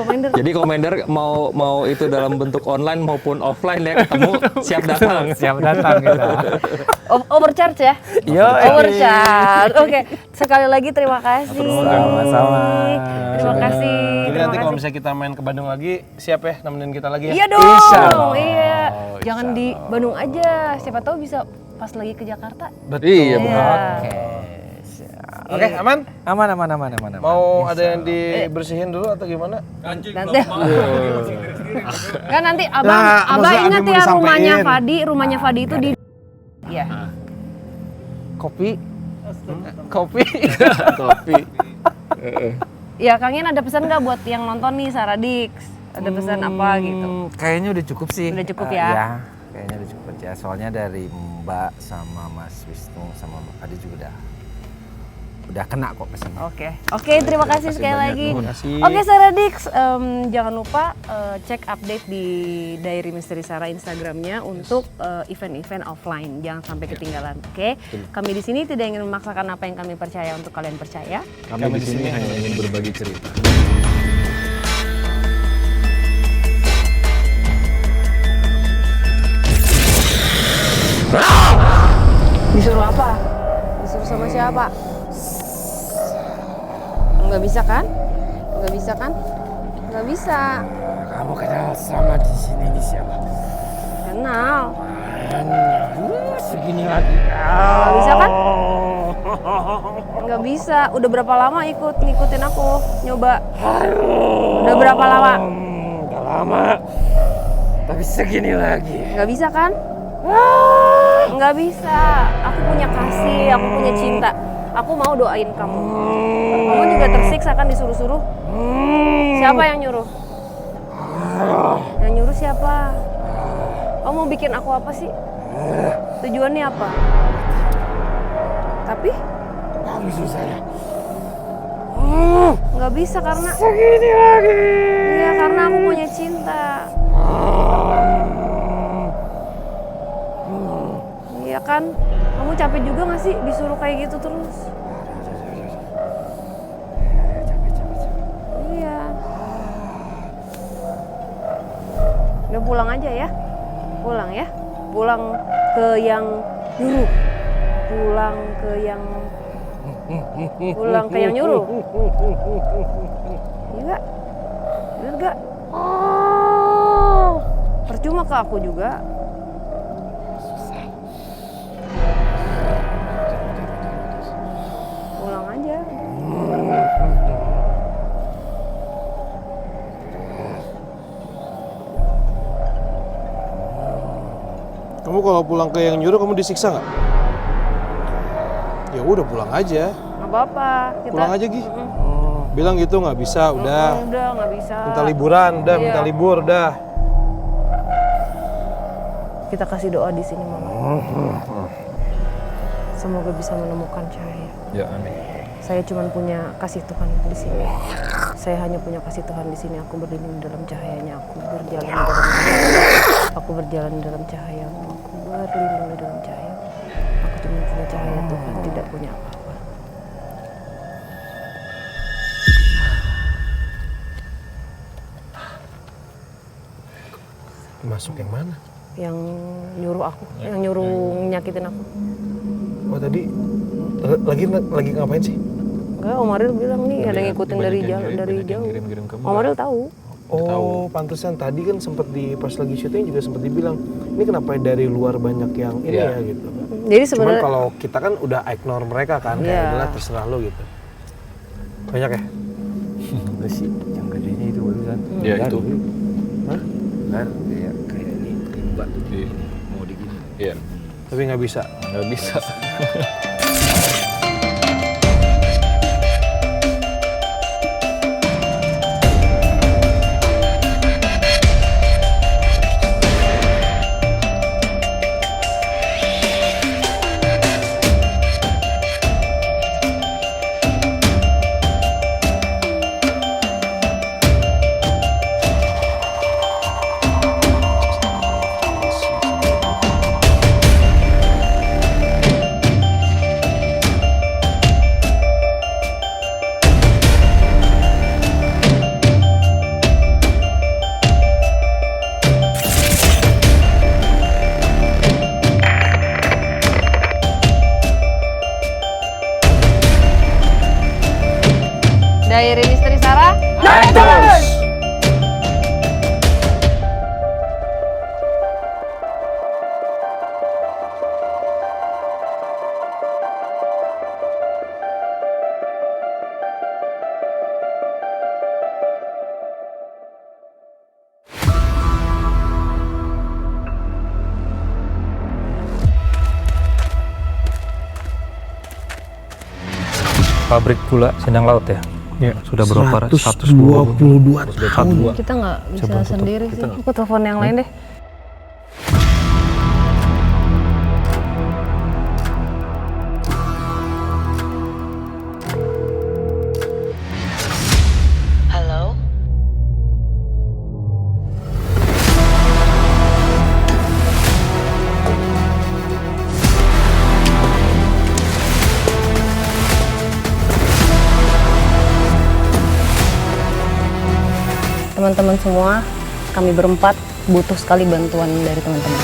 Commander. Jadi Commander mau itu dalam bentuk online maupun offline ya ketemu siap datang. Siap datang kita. Overcharge ya? Yo, Overcharge. Oke, sekali lagi terima kasih. Sama-sama. Terima kasih. Jadi Terima nanti kalau kasih. misalnya kita main ke Bandung lagi, siap ya nemenin kita lagi ya? Iya dong. Insya Allah. Iya. Jangan di Bandung aja. Siapa tahu bisa pas lagi ke Jakarta. Iya, Oke, aman? Aman. Mau ada yang dibersihin dulu atau gimana? Nanti. Kan nanti Abang Nah, maksudnya ingat Abi mau ya disampein. rumahnya Fadi itu di Iya. Kopi. Ya, Kang Ian ada pesan nggak buat yang nonton nih Saradix? Ada pesan apa gitu? Kayaknya udah cukup sih. Udah cukup ya? Ya, kayaknya udah cukup ya. Soalnya dari Mbak sama Mas Wisnu sama Mbak Adi juga udah kena kok pesan. Oke, terima kasih sekali lagi. Oke, Saradix, jangan lupa cek update di Diary Misteri Sarah Instagramnya untuk event-event offline. Jangan sampai ketinggalan, oke? Kami di sini tidak ingin memaksakan apa yang kami percaya untuk kalian percaya. Kami di sini hanya ingin berbagi cerita. Disuruh apa? Disuruh sama siapa? Nggak bisa kan? Nggak bisa kan? Nggak bisa. Kamu kenal sama di sini di siapa? Kenal. Segini lagi. Nggak bisa kan? Nggak bisa. Udah berapa lama ngikutin aku? Nyoba. Udah berapa lama? Udah lama. Tapi segini lagi. Nggak bisa kan? Nggak bisa. Aku punya kasih, aku punya cinta. Aku mau doain kamu. Kamu juga tersiksa kan disuruh-suruh? Siapa yang nyuruh? Yang nyuruh siapa? Kamu mau bikin aku apa sih? Tujuannya apa? Tapi Kamu susah ya. nggak bisa karena Segini lagi. iya karena aku punya cinta. kan? Kamu capek juga gak sih disuruh kayak gitu terus? Iya. Udah pulang aja ya. Pulang ya. Pulang ke yang nyuruh. Pulang ke yang nyuruh. Iya gak? Bener gak? Percuma ke aku juga. Pulang aja. Kamu kalau pulang ke yang nyuruh kamu disiksa nggak? Ya udah pulang aja. Nggak apa-apa. Pulang aja Gi. Bilang gitu nggak bisa, udah. Udah nggak bisa. Minta liburan, udah. Iya. Minta libur, udah. Kita kasih doa di sini, Mama. Semoga bisa menemukan cahaya. Ya, amin. Saya cuma punya kasih Tuhan di sini. Saya hanya punya kasih Tuhan di sini. Aku berlindung di dalam cahayanya. Aku berjalan di dalam cahaya. Aku berjalan di dalam cahaya. Aku berlindung di dalam cahaya. Aku cuma punya cahaya Tuhan, tidak punya apa-apa. Masuk yang mana? Yang nyuruh aku, yang nyuruh nyakitin aku. Oh tadi lagi ngapain sih? Enggak, Om Aril bilang nih ada yang ngikutin dari jauh. Om Aril tahu. Oh, pantesan tadi kan sempat pas lagi syuting juga sempat dibilang, ini kenapa dari luar banyak yang ini ya gitu. Jadi Cuman sebenarnya kalau kita kan udah ignore mereka kan, Iya. kayak udahlah terserah lo gitu. Banyak ya? Enggak sih, yang gedenya itu barusan. Ya itu. Hah? Benar, kayak ini rimba tuh mau digini. Iya. Tapi nggak bisa. Nggak bisa. Diary Misteri Sarah. Pabrik gula Sindang Laut ya? Iya. Sudah berapa? 122 tahun. Kita nggak bisa sendiri sih. Aku telepon yang lain deh. Halo? Teman-teman semua, kami berempat butuh sekali bantuan dari teman-teman.